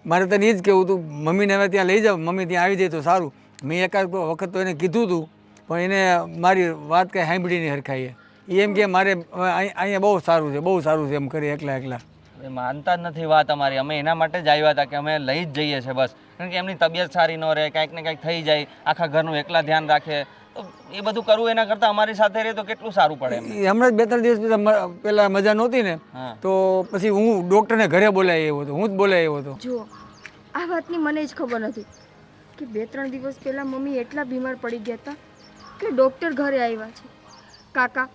મારે તને એ જ કહેવું હતું, મમ્મીને હવે ત્યાં લઈ જાઓ, મમ્મી ત્યાં આવી જાય તો સારું. મેં એકાદ વખત તો એને કીધું હતું, પણ એને મારી વાત કંઈ સાંભળી નહીં હરખાઈએ. એ એમ કે મારે અહીંયા બહુ સારું છે, બહુ સારું છે એમ કરી એકલા એકલા. એ માનતા જ નથી વાત અમારી. અમે એના માટે જ આવ્યા હતા કે અમે લઈ જ જઈએ છીએ બસ. કારણ કે એમની તબિયત સારી ન રહે, કાંઈક ને કાંઈક થઈ જાય, આખા ઘરનું એકલા ધ્યાન રાખે, તો એ બધું કરવું એના કરતાં અમારી સાથે રહે તો કેટલું સારું પડે એમ. એ હમણાં જ 2-3 દિવસ પહેલાં મજા નહોતી ને, હા. તો પછી હું ડૉક્ટરને ઘરે બોલાવી આવ્યો હતો, હું જ બોલાવી આવ્યો હતો. જુઓ, આ વાતની મને જ ખબર નથી કે 2-3 દિવસ પહેલાં મમ્મી એટલા બીમાર પડી ગયા હતા કે ડૉક્ટર ઘરે આવ્યા છે. કાકા,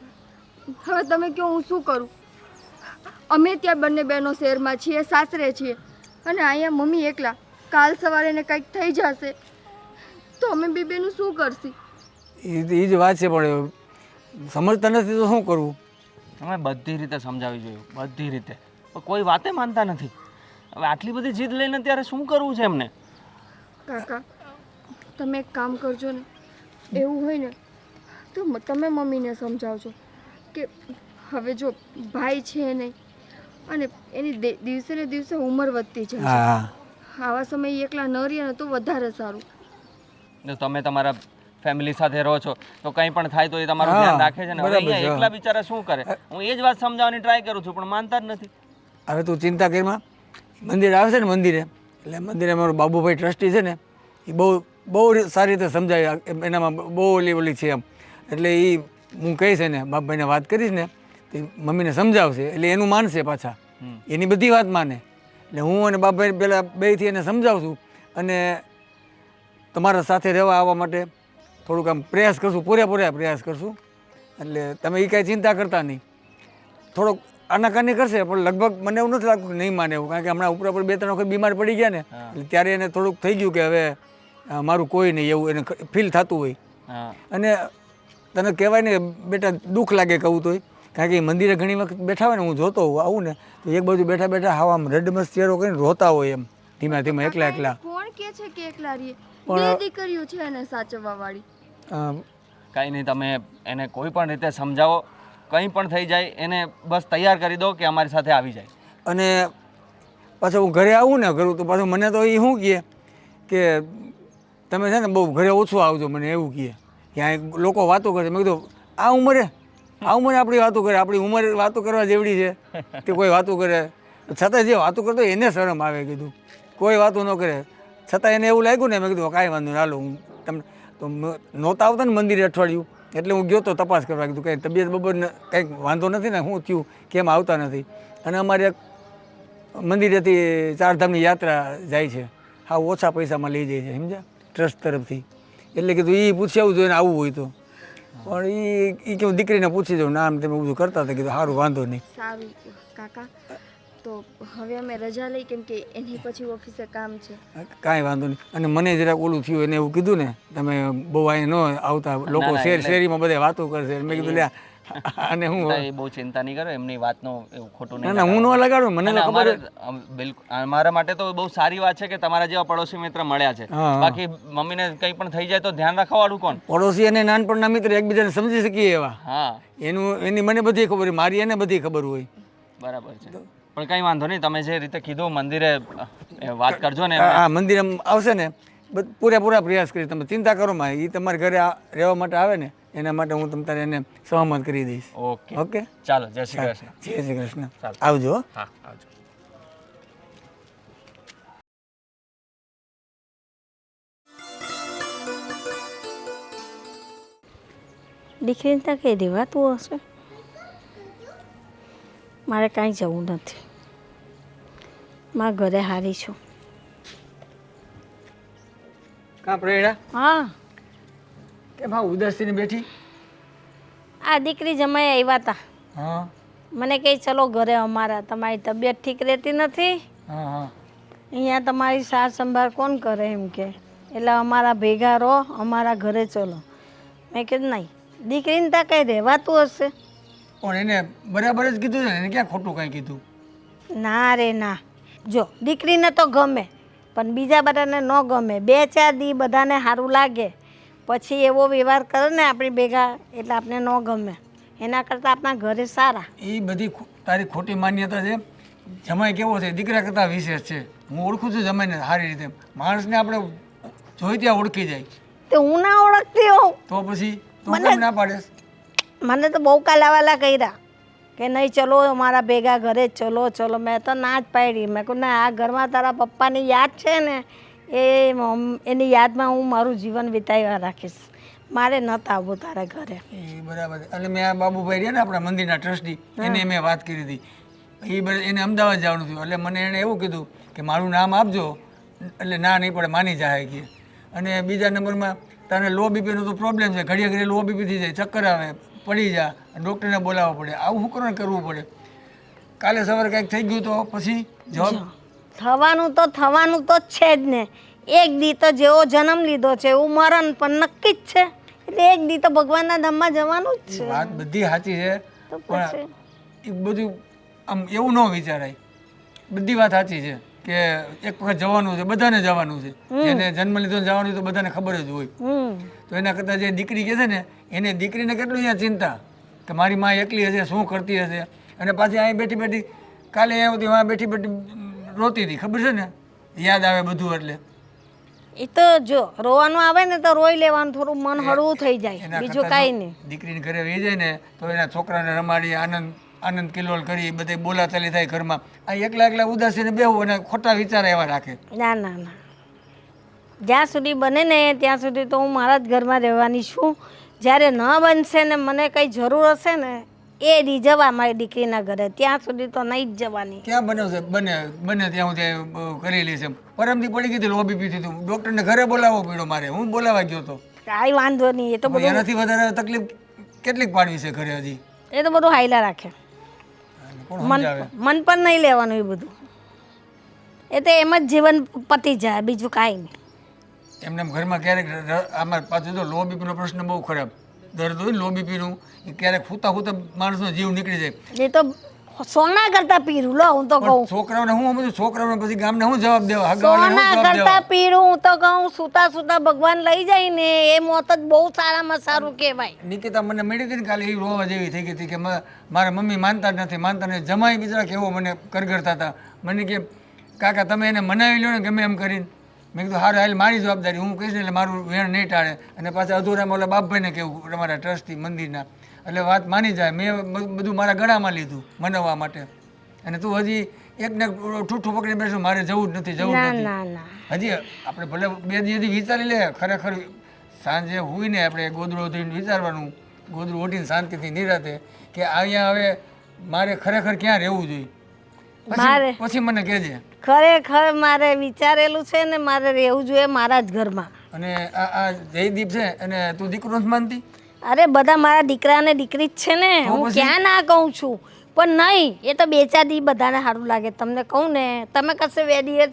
હવે તમે કહો હું શું કરું? અમે ત્યાં બંને બહેનો શહેરમાં છીએ, સાસરે છીએ, અને અહીંયા મમ્મી એકલા. કાલ સવારે એને કંઈક થઈ જશે તો અમે બે બેનું શું કરશી? એ જ વાત છે, પણ સમજતા નથી તો શું કરવું? અમે બધી રીતે સમજાવી જોયું, બધી રીતે, પણ કોઈ વાતે માનતા નથી. હવે આટલી બધી જીદ લઈને ત્યારે શું કરવું છે એમને? કાકા, તમે એક કામ કરજો ને, એવું હોય ને તો તમે મમ્મીને સમજાવજો કે હવે જો ભાઈ છે નહીં અને એની દિવસે ને દિવસે ઉંમર વધતી જાય છે. હા, આવા સમયે એકલા ન રહીએ ને તો વધારે સારું. જો તમે તમારા ફેમિલી સાથે રહો છો તો કંઈ પણ થાય તો એ તમારું હા, ધ્યાન રાખે છે ને. હવે બરાબર અહીંયા છે. એકલા બિચારા શું કરે? હું એ જ વાત સમજાવવાની ટ્રાય કરું છું પણ માનતા જ નથી. હવે તું ચિંતા કરીમાં, મંદિર આવશે ને મંદિરે, એટલે મંદિરે મારો બાબુભાઈ ટ્રસ્ટી છે ને, એ બહુ સારી રીતે સમજાય, એનામાં બહુ ઓલી છે એમ. એટલે એ હું કહીશ ને, બાપભાઈને વાત કરીશ ને, તો મમ્મીને સમજાવશે, એટલે એનું માનશે પાછા, એની બધી વાત માને. એટલે હું અને બાપભાઈ પહેલાં બેથી એને સમજાવું છું અને તમારા સાથે રહેવા આવવા માટે થોડુંક આમ પ્રયાસ કરશું, પૂરેપૂરા પ્રયાસ કરશું. એટલે તમે એ કાંઈ ચિંતા કરતા નહીં. થોડોક આનાકાની કરશે પણ લગભગ મને એવું નથી લાગતું કે નહીં માને એવું, કારણ કે હમણાં ઉપર 2-3 વખત બીમાર પડી ગયા ને, એટલે ત્યારે એને થોડુંક થઈ ગયું કે હવે મારું કોઈ નહીં, એવું એને ફીલ થતું હોય. અને તને કહેવાય ને બેટા, દુઃખ લાગે કહું તોય, કારણ કે મંદિરે ઘણી વખત બેઠા હોય ને, હું જોતો હોઉં આવું ને તો એક બાજુ બેઠા બેઠા હાવ આમ રડમસ ચહેરો કરીને રોતા હોય એમ, ધીમે ધીમે એકલા એકલા. કોણ કહે છે કે એકલા રહીએ? બે દીકરીઓ છે એને સાચવવા વાળી. કાંઈ નહીં, તમે એને કોઈ પણ રીતે સમજાવો, કંઈ પણ થઈ જાય એને બસ તૈયાર કરી દો કે અમારી સાથે આવી જાય. અને પાછું હું ઘરે આવું ને કરું તો પાછું મને તો એ શું કહે કે તમે છે ને બહુ ઘરે ઓછું આવજો, મને એવું કહે. ત્યાં લોકો વાતો કરે. મેં કીધું આ ઉંમરે આપણી વાતો કરે, આપણી ઉંમર વાતો કરવા જેવડી છે તે કોઈ વાતો કરે? છતાં જે વાતો કરતો એને શરમ આવે. કીધું કોઈ વાતો ન કરે, છતાં એને એવું લાગ્યું ને, મેં કીધું કાંઈ વાંધો નહીં, હાલો હું તમને તો નહોતા આવતા ને મંદિરે અઠવાડિયું, એટલે હું ગયો તો તપાસ કરવા. કીધું કંઈ તબિયત બબરને કંઈક વાંધો નથી ને, શું થયું, કેમ આવતા નથી? અને અમારે એક મંદિરેથી 4 ધામની યાત્રા જાય છે, હા ઓછા પૈસામાં લઈ જાય છે, સમજ્યા, ટ્રસ્ટ તરફથી. એટલે કીધું એ પૂછી આવું જોઈએ ને આવવું હોય તો. પણ એ કે દીકરીને પૂછી જાઉં, નામ તમે બધું કરતા હતા. કીધું સારું, વાંધો નહીં. સારું કાકા, તો હવે અમે રજા લઈ, કેમ કે એની પછી ઓફિસે કામ છે. કાંઈ વાંધો નહીં. અને મને જરાક ઓલું થયું, એને એવું કીધું ને તમે બહુ અહીં ન આવતા, લોકો શેરીમાં બધા વાતો કરશે. મેં કીધું લે અને હું એ બહુ ચિંતા નહીં કરો, એમની વાતનો એવું ખોટું ના નહીં ના હું ન લગાડું, મને તો ખબર જ. બિલકુલ અમારા માટે તો બહુ સારી વાત છે કે તમારા જેવા પડોશી મિત્ર મળ્યા છે. હા, હા. બાકી મમ્મીને કંઈ પણ થઈ જાય તો ધ્યાન રાખવાવાળું કોણ? પડોશી અને નાનપણના મિત્ર એકબીજાને સમજી શકીએ એવા. હા એની મને બધી ખબર હોય, મારી એને બધી ખબર હોય. બરાબર છે. પણ કંઈ વાંધો નહીં, તમે જે રીતે કીધું મંદિરે વાત કરજો ને. આ મંદિર આવશે ને પૂરેપૂરા પ્રયાસ કરી, તમે ચિંતા કરો માં. એ તમારા ઘરે રહેવા માટે આવે ને એના માટે હું તમારે એને સહમત કરી દઈશ. ઓકે ઓકે ચાલો, જય શ્રી કૃષ્ણ. જય શ્રી કૃષ્ણ. ચાલો. આવજો હો. હા આવજો. દીકરીને ત્યાં કંઈ રહેવાતું હશે. મારે કાંઈ જવું નથી, મારા ઘરે હારી છું. કાં પ્રેરણા હા, કેમ હા ઉદાસીને બેઠી? આ દીકરી જમાઈ આવ્યા હતા, હા મને કહે ચલો ઘરે અમારા, તમારી તબિયત ઠીક રહેતી નથી, હા હા અહીંયા તમારી સાર સંભાળ કોણ કરે એમ કે, એટલે અમારા ભેગા રહો, અમારા ઘરે ચલો. મેં કીધું નહીં, દીકરીને ત્યાં કંઈ રહેવાતું હશે. પણ એને બરાબર જ કીધું છે ને, એને ક્યાં ખોટું કાંઈ કીધું? ના રે ના, જો દીકરીને તો ગમે પણ બીજા બધાને ન ગમે. 2-4 દી બધાને સારું લાગે, પછી એવો વ્યવહાર કરે ને આપણી ભેગા એટલે આપણે ન ગમે. એના કરતાં આપણા ઘરે સારા. એ બધી તારી ખોટી માન્યતા છે. જમાઈ કેવો છે દીકરા કરતાં વિશેષ છે. હું ઓળખું છું જમાઈને સારી રીતે. માણસને આપણે જોઈ ત્યાં ઓળખી જાય. તો હું ના ઓળખતી હોઉં. તો પછી તું કેમ ના પાડેસ? મને તો બહુ કાલાવાલા કર્યા કે નહીં ચલો અમારા ભેગા ઘરે જ ચલો ચલો. મેં તો ના જ પાડી. મેં કહું ના, આ ઘરમાં તારા પપ્પાની યાદ છે ને એની યાદમાં હું મારું જીવન વિતાવ્યા રાખીશ. મારે નહોતું આવવું તારા ઘરે. એ બરાબર. એટલે મેં આ બાબુભાઈ રહ્યા ને આપણા મંદિરના ટ્રસ્ટી, એને મેં વાત કરી હતી. એને અમદાવાદ જવાનું થયું એટલે મને એણે એવું કીધું કે મારું નામ આપજો, એટલે ના નહીં પડે, માની જાય કે. અને બીજા નંબરમાં તને લો બીપીનો તો પ્રોબ્લેમ છે, ઘડીએ ઘડીએ લો બીપી થઈ જાય, ચક્કર આવે, પડી જા, ડૉક્ટરને બોલાવવા પડે. આવું શું કરવું પડે? કાલે સવારે કંઈક થઈ ગયું તો પછી જવાબ થવાનું તો છે જ ને. એક દી તો જેવો જન્મ લીધો છે એવું મરણ પણ નક્કી જ છે. એટલે એક દી તો ભગવાનના ધામમાં જવાનું જ છે. વાત બધી સાચી છે, તો પણ પછી એ બધું આમ એવું ન વિચારાય. બધી વાત સાચી છે કે એક વખત જવાનું છે, બધાને જવાનું છે. જેને જન્મ લીધો જવાનું તો બધાને ખબર જ હોય. તો એના કરતાં જે દીકરી કહે છે ને, એને દીકરીને કેટલું અહીંયા ચિંતા કે મારી માં એકલી હશે, શું કરતી હશે. અને પાછી અહીં બેઠી બેઠી કાલે અહીંયા હતી, વાં બેઠી બેઠી રોતી હતી, ખબર છે ને, યાદ આવે બધું. એટલે એ તો જો રોવાનું આવે ને તો રોઈ લેવાનું, થોડું મન હળવું થઈ જાય, એના બીજું કરતાં કાંઈ જો નહીં. દીકરીને ઘરે વહી જાય ને તો એના છોકરાને રમાડી આનંદ કિલોલ કરી, બધે બોલાચાલી થાય ઘરમાં. આ એકલા એકલા ઉદાસીને બેહવું અને ખોટા વિચાર એવા રાખે. ના ના ના, જ્યાં સુધી બને ને ત્યાં સુધી તો હું મારા જ ઘરમાં રહેવાની છું. જ્યારે ન બનશે ને મને કંઈ જરૂર હશે ને એ દી જવા મારી દીકરીના ઘરે, ત્યાં સુધી તો નહીં જ જવાની. ક્યાં બને છે? બને ત્યાં હું કરી લઈશ. એમ પરમથી પડી ગઈ હતી, લો બીપી થયું, ડૉક્ટરને ઘરે બોલાવવો પડ્યો મારે. હું બોલાવા ગયો હતો. કાંઈ વાંધો નહીં, એ તો બધું એનાથી વધારે તકલીફ કેટલીક પાડવી છે ઘરે હજી? એ તો બધું હાઈલા રાખે. કોણ સમજાવે? મન પર નહીં લેવાનું એ બધું. એ તો એમ જ જીવન પતી જાય, બીજું કાંઈ નહીં. એમને ઘરમાં ક્યારેક આમાં પાછું તો લો બીપીનો પ્રશ્ન બહુ ખરાબ. દર્દ હોય લો બીપીનું, એ ક્યારેક ખૂતા ખૂતા માણસનો જીવ નીકળી જાય. એ તો સોના કરતા પીરું, લો હું તો કહું. છોકરાઓને હું સમજુ, છોકરાઓને પછી ગામને શું જવાબ દેવા? હગાવાને શું સોના જવાબ કરતા દેવા? પીરું હું તો કહું. સુતા સુતા ભગવાન લઈ જાય ને એ મોત જ બહુ સારામાં સારું કહેવાય. નિકિતા મને મળી હતી ને કાલે, એ રોવા જેવી થઈ ગઈ હતી કે મારા મમ્મી માનતા જ નથી, માનતા નથી. જમાઈ બિચારા કેવો મને કરગરતા હતા. મને કે કાકા તમે એને મનાવી લો ને ગમે એમ કરીને. મેં કીધું હારું હાલ, મારી જવાબદારી, હું કહીશ ને એટલે મારું વેણ નહીં ટાળે. અને પાછા અધૂરામાં ઓલા બાપભાઈને કહેવું, તમારા ટ્રસ્ટી મંદિરના, એટલે વાત માની જાય. મેં બધું મારા ગળામાં લીધું મનાવવા માટે. અને તું હજી એકને ઠૂઠું પકડી બેસો, મારે જવું જ નથી, જવું જ ના નથી. ના ના, હજી આપણે ભલે 2 દિવસથી વિચારી લે. ખરેખર સાંજે હોઈને આપણે ગોદડું ઓઢીને વિચારવાનું, ગોદડું ઓઢીને શાંતિથી નિરાતે કે અહીંયા હવે મારે ખરેખર ક્યાં રહેવું જોઈએ. પછી મને કહેજે. ખરેખર મારે વિચારેલું છે ને, મારે રહેવું જોઈએ મારા જ ઘરમાં. અને આ જયદીપ છે અને તું દીકરો નથી માનતી? અરે બધા મારા દીકરા ને દીકરી જ છે ને, હું ક્યાં ના કહું છું. પણ નહીં, એ તો 2-4 દી બધાને સારું લાગે. તમને કહું ને, તમે કશે 2 દિવસ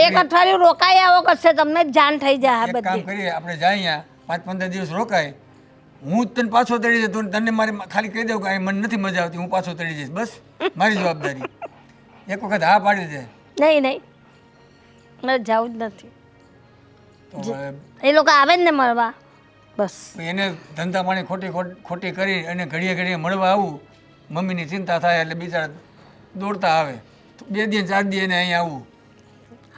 એક અઠવાડિયું રોકાઈ આવો, કશે તમને જાણ થઈ જાય. એક કામ કરીએ, આપણે જાય અહીંયા 5-15 દિવસ રોકાય, હું જ તને પાછો તળી જતો તને મારે ખાલી કહી દઉં કે અહીં મને નથી મજા આવતી, હું પાછો તળી જઈશ, બસ મારી જવાબદારી. એક વખત હા પાડી દે નહીં નહીં, મારે જવું જ નથી. તો હવે એ લોકો આવે ને મળવા, બસ. એને ધંધા પાણી ખોટી કરી અને ઘડીએ ઘડીએ મળવા આવું, મમ્મીની ચિંતા થાય એટલે બિચારા દોડતા આવે. 2 દી 4 દી એને અહીં આવું.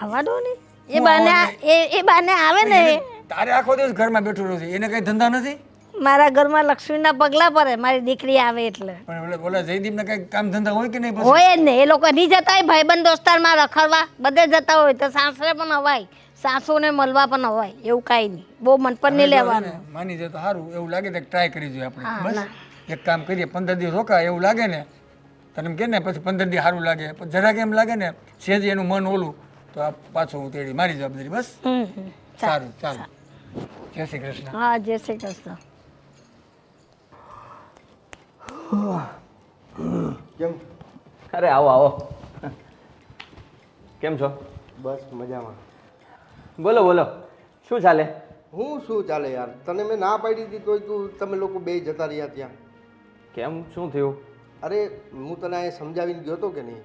આવવા દો ને, એ હું બાને આવવા એ બાને આવે ને. તારે આખો દિવસ ઘરમાં બેઠું રહું છે, એને કઈ ધંધા નથી. મારા ઘરમાં લક્ષ્મીના પગલા પડે મારી દીકરી આવે એટલે. પણ ઓલા જયદીપને કઈ કામ ધંધા હોય કે નહીં? પછી હોય જ ને, એ લોકો નહીં જતા હોય ભાઈબંધ દોસ્તારમાં રખડવા, બધે જતા હોય તો સાસરે પણ અવાય, સાસુને મળવા પણ અવાય, એવું કાંઈ નહીં. બહુ મન પર નહીં લેવાનું. માની જાય તો સારું. એવું લાગે તો ટ્રાય કરી જોઈએ આપણે. બસ એક કામ કરીએ, 15 દિવસ રોકાય એવું લાગે ને તને એમ કે ને, પછી 15 દિવસ સારું લાગે, પછી જરાક એમ લાગે ને સેજ એનું મન ઓલું, તો આ પાછું હું તેડી મારી જવાબદારી. બસ સારું, ચાલો. જય શ્રી કૃષ્ણ. હા, જય શ્રી કૃષ્ણ. કેમ? અરે આવો આવો. કેમ છો? બસ મજામાં. બોલો બોલો, શું ચાલે? હું શું ચાલે યાર, તને મેં ના પાડી હતી તોય તમે લોકો બે જતા રહ્યા ત્યાં. કેમ, શું થયું? અરે હું તને અહીંયા સમજાવીને ગયો હતો કે નહીં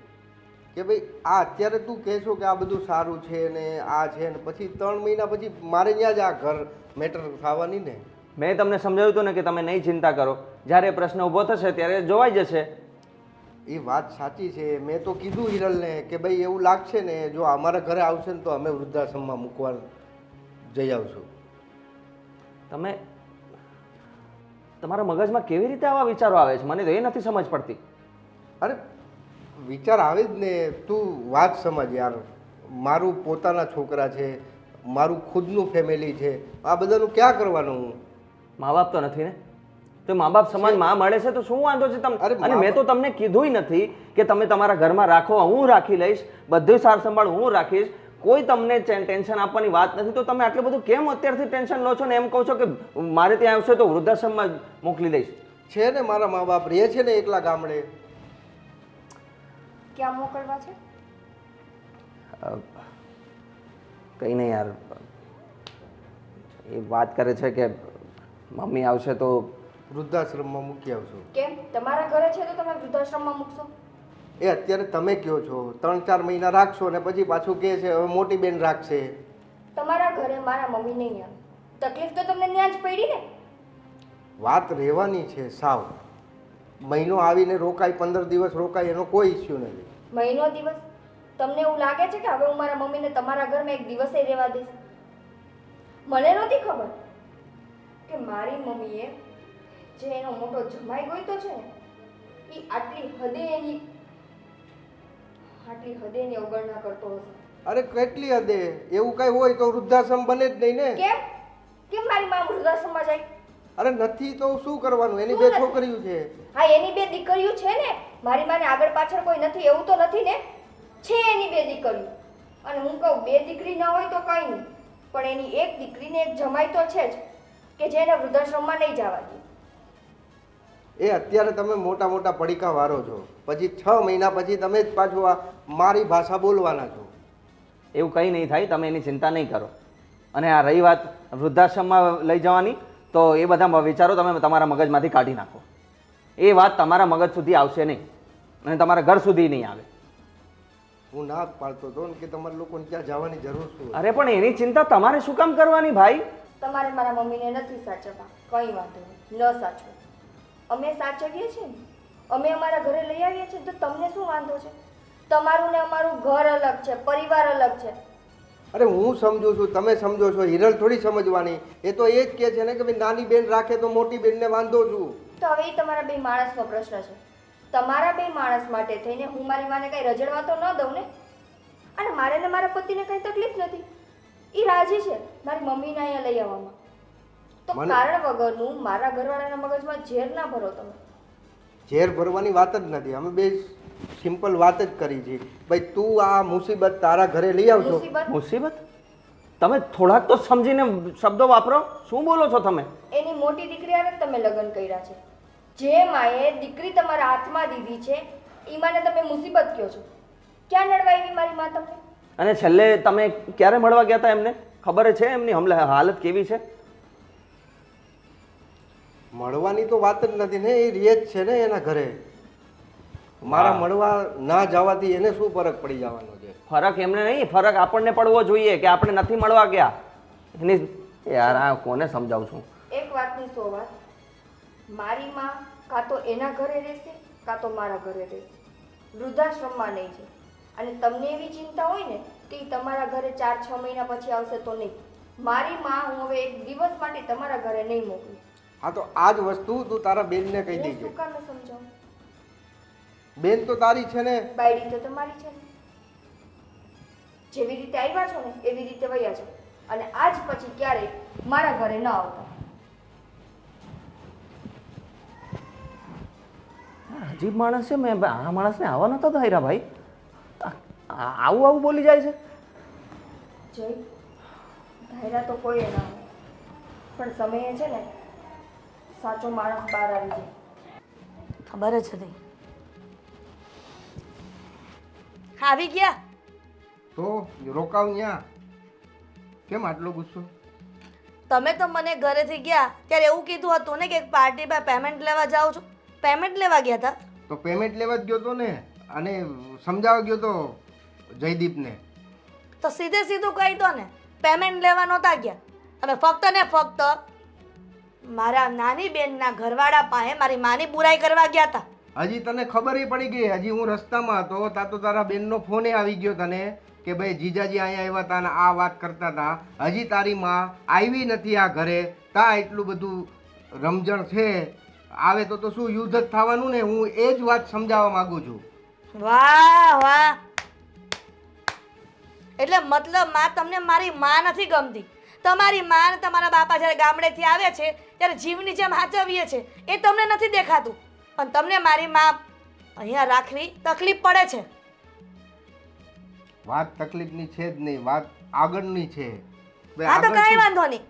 કે ભાઈ આ અત્યારે તું કહેશો કે આ બધું સારું છે ને આ છે ને પછી 3 મહિના પછી મારે ત્યાં જ આ ઘર મેટર થવાની ને. મેં તમને સમજાવ્યું હતું ને કે તમે નહીં ચિંતા કરો, જ્યારે પ્રશ્ન ઊભો થશે ત્યારે જોવાઈ જશે. એ વાત સાચી છે. મેં તો કીધું હિરલને કે ભાઈ એવું લાગશે ને જો અમારા ઘરે આવશે ને તો અમે વૃદ્ધાશ્રમમાં મૂકવા જઈ આવશું. તમે તમારા મગજમાં કેવી રીતે આવા વિચારો આવે છે? મને તો એ નથી સમજ પડતી. અરે વિચાર આવે જ ને, તું વાત સમજ યાર. મારું પોતાના છોકરા છે, મારું ખુદનું ફેમિલી છે, આ બધાનું ક્યાં કરવાનું હું? મા બાપ તો નથી ને, તો મા બાપ સમાન માં મળે છે તો શું વાંધો છે તમને? અરે અને મેં તો તમને કીધુંય નથી કે તમે તમારા ઘરમાં રાખો, હું રાખી લઈશ, બધું સાર સંભાળ હું રાખીશ, કોઈ તમને ટેન્શન આપવાની વાત નથી. તો તમે આટલું બધું કેમ અત્યારથી ટેન્શન લો છો ને એમ કહો છો કે મારે ત્યાં આવશે તો વૃદ્ધાશ્રમમાં મોકલી દઈશ? છે ને મારા મા બાપ રહે છે ને એકલા ગામડે. ક્યાં મોકલવા છે? કંઈ નહીં યાર, એ વાત કરે છે કે મમ્મી આવશે તો વૃદ્ધાશ્રમમાં મૂકી આવશો. કેમ તમારા ઘરે છે તો તમે વૃદ્ધાશ્રમમાં મૂકશો? એ અત્યારે તમે કહો છો 3-4 મહિના રાખશો ને પછી પાછું કહે છે હવે મોટી બેન રાખશે. તમારા ઘરે મારા મમ્મી નહીં આવે, તકલીફ તો તમને ત્યાં જ પડી ને. વાત રહેવાની છે સાવ. મહિનો આવીને રોકાય, 15 દિવસ રોકાય, એનો કોઈ ઇસ્યુ નથી. મહિનો દિવસ તમને એવું લાગે છે કે હવે હું મારા મમ્મીને તમારા ઘરમાં એક દિવસે રહેવા દઈશ? મને નહોતી ખબર કે મારી મમ્મીએ જે એનો મોટો જમાઈ ગોઈતો છે ને એ આટલી હદે એની અવગણના કરતો હશે. અરે કેટલી હદે? એવું કઈ હોય તો વૃદ્ધાશ્રમ બને જ નહીં ને. કેમ કેમ મારી મા વૃદ્ધાશ્રમમાં જાય? અરે નથી તો શું કરવાનું? એની શું 2 નથી? છોકરીઓ છે. હા, એની 2 દીકરીઓ છે ને. મારી માને આગળ પાછળ કોઈ નથી એવું તો નથી ને? છે એની 2 દીકરીઓ. અને હું કહું 2 દીકરી ના હોય તો કંઈ નહીં, પણ એની એક દીકરીને એક જમાઈ તો છે જ કે જેને વૃદ્ધાશ્રમમાં નહીં જવા દે. એ અત્યારે તમે મોટા મોટા પડીકા વારો છો, પછી 6 મહિના પછી તમે જ પાછું આ મારી ભાષા બોલવાના છો. એવું કંઈ નહીં થાય, તમે એની ચિંતા નહીં કરો. અને આ રહી વાત વૃદ્ધાશ્રમમાં લઈ જવાની, તો એ બધા વિચારો તમે તમારા મગજમાંથી કાઢી નાખો. એ વાત તમારા મગજ સુધી આવશે નહીં અને તમારા ઘર સુધી નહીં આવે. હું ના જ પાડતો હતો ને કે તમારે લોકોને ત્યાં જવાની જરૂર શું? અરે પણ એની ચિંતા તમારે શું કામ કરવાની ભાઈ? તમારે મારા મમ્મીને નથી સાચવવા, કંઈ વાંધો નહીં, ન સાચવો. અમે સાચવીએ છીએ ને, અમે અમારા ઘરે લઈ આવીએ છીએ તો તમને શું વાંધો છે? તમારું ને અમારું ઘર અલગ છે, પરિવાર અલગ છે. અરે હું સમજુ છું, તમે સમજો છો, હિરલ થોડી સમજવાની. એ તો એ જ કહે છે ને કે ભાઈ નાની બેન રાખે તો મોટી બેનને વાંધો છું. તો હવે એ તમારા 2 માણસનો પ્રશ્ન છે. તમારા 2 માણસ માટે થઈને હું મારી માને કઈ રજડવા તો ન દઉં ને. અને મારે ને મારા પતિને કઈ તકલીફ નથી, એ રાજી છે મારી મમ્મીને અહીંયા લઈ આવવામાં. તો કારણ વગરનું મારા ઘરવાળાના મગજમાં ઝેર ના ભરો તમે. ઝેર ભરવાની વાત જ નથી. અમે બે સિમ્પલ વાત જ કરી છે. ભાઈ તું આ મુસીબત તારા ઘરે લઈ આવજો. મુસીબત? તમે થોડાક તો સમજીને શબ્દો વાપરો. શું બોલો છો તમે? એની મોટી દીકરી હારે તમે લગ્ન કર્યા છે. જે માએ દીકરી તમારા હાથમાં દીધી છે એ માને તમે મુસીબત કહો છો. ક્યાં નડવા આવી મારી માં તમને? અને છેલ્લે તમે ક્યારે મળવા ગયા હતા એમને? ખબર છે એમની હાલત કેવી છે? મળવાની તો વાત જ નથી ને, એ રહે જ છે ને એના ઘરે. મારા મળવા ના જવાથી એને શું ફરક પડી જવાનો છે? ફરક એમને નહીં, ફરક આપણને પડવો જોઈએ કે આપણે નથી મળવા ગયા. એની યાર આ કોને સમજાવું છું? એક વાતની 100 વાત. મારી માં કાં તો એના ઘરે રહેશે કાં તો મારા ઘરે રહેશે, વૃદ્ધાશ્રમમાં નહીં છે. અને તમને એવી ચિંતા હોય ને તો ઈ તમારા ઘરે 4-6 મહિના પછી આવશે તો નહીં. મારી માં હું હવે એક દિવસ માટે તમારા ઘરે નહીં મોકલું. હા તો આ જ વસ્તુ તું તારા બેનને કહી હું દેજે. શું કામ ન સમજાવું? બેન તો તારી છે ને. બાયડી તો તમારી છે ને. જેવી રીતે આવ્યા છો ને એવી રીતે વયા છો, અને આજ પછી ક્યારેય મારા ઘરે ન આવતા. અજીબ માણસ છે. મેં આ માણસને આવવા નતો ધાર્યા ભાઈ. આવું આવું બોલી જાય છે. જય ધાયરા તો કોઈ ના હોય, પણ સમયે છે ને સાચો માણસ બહાર આવી જાય. ખબર જ હતી. આવી ગયા? તો રોકાવ ન્યા. કેમ આટલો ગુસ્સો? તમે તો મને ઘરેથી ગયા ત્યારે એવું કીધું હતું ને કે પાર્ટીમાં પેમેન્ટ લેવા જાઉં છું. પેમેન્ટ લેવા ગયા હતા? તો પેમેન્ટ લેવા જ ગયો તો ને, અને સમજાવવા ગયો તો જયદીપને. તો સીધે સીધું કહી દો ને, પેમેન્ટ લેવા નહોતા ગયા. અમે ફક્ત ને ફક્ત મારા નાની બેનના ઘરવાળા પાસે મારી માની બુરાઈ કરવા ગયા હતા. હજી તને ખબર પડી ગઈ? હજી હું રસ્તામાં હતો તા તો તારા બેનનો ફોને આવી ગયો તને કે ભાઈ જીજાજી અહીંયા આવ્યા હતા ને આ વાત કરતા હતા. હજી તારી માં આવી નથી આ ઘરે, તા એટલું બધું રમઝણ છે. આવે તો શું યુદ્ધ જ થવાનું ને? હું એ જ વાત સમજાવવા માંગુ છું. વાહ વાહ, એટલે મતલબ માં તમને મારી માં નથી ગમતી. તમારી માં ને તમારા બાપા જ્યારે ગામડેથી આવે છે ત્યારે જીવની જેમ હાચવીએ છે એ તમને નથી દેખાતું, પણ તમને મારી માં અહીંયા રાખવી તકલીફ પડે છે. વાત તકલીફની છે જ નહીં, વાત આગળની છે. હા તો કાંઈ વાંધો નહીં.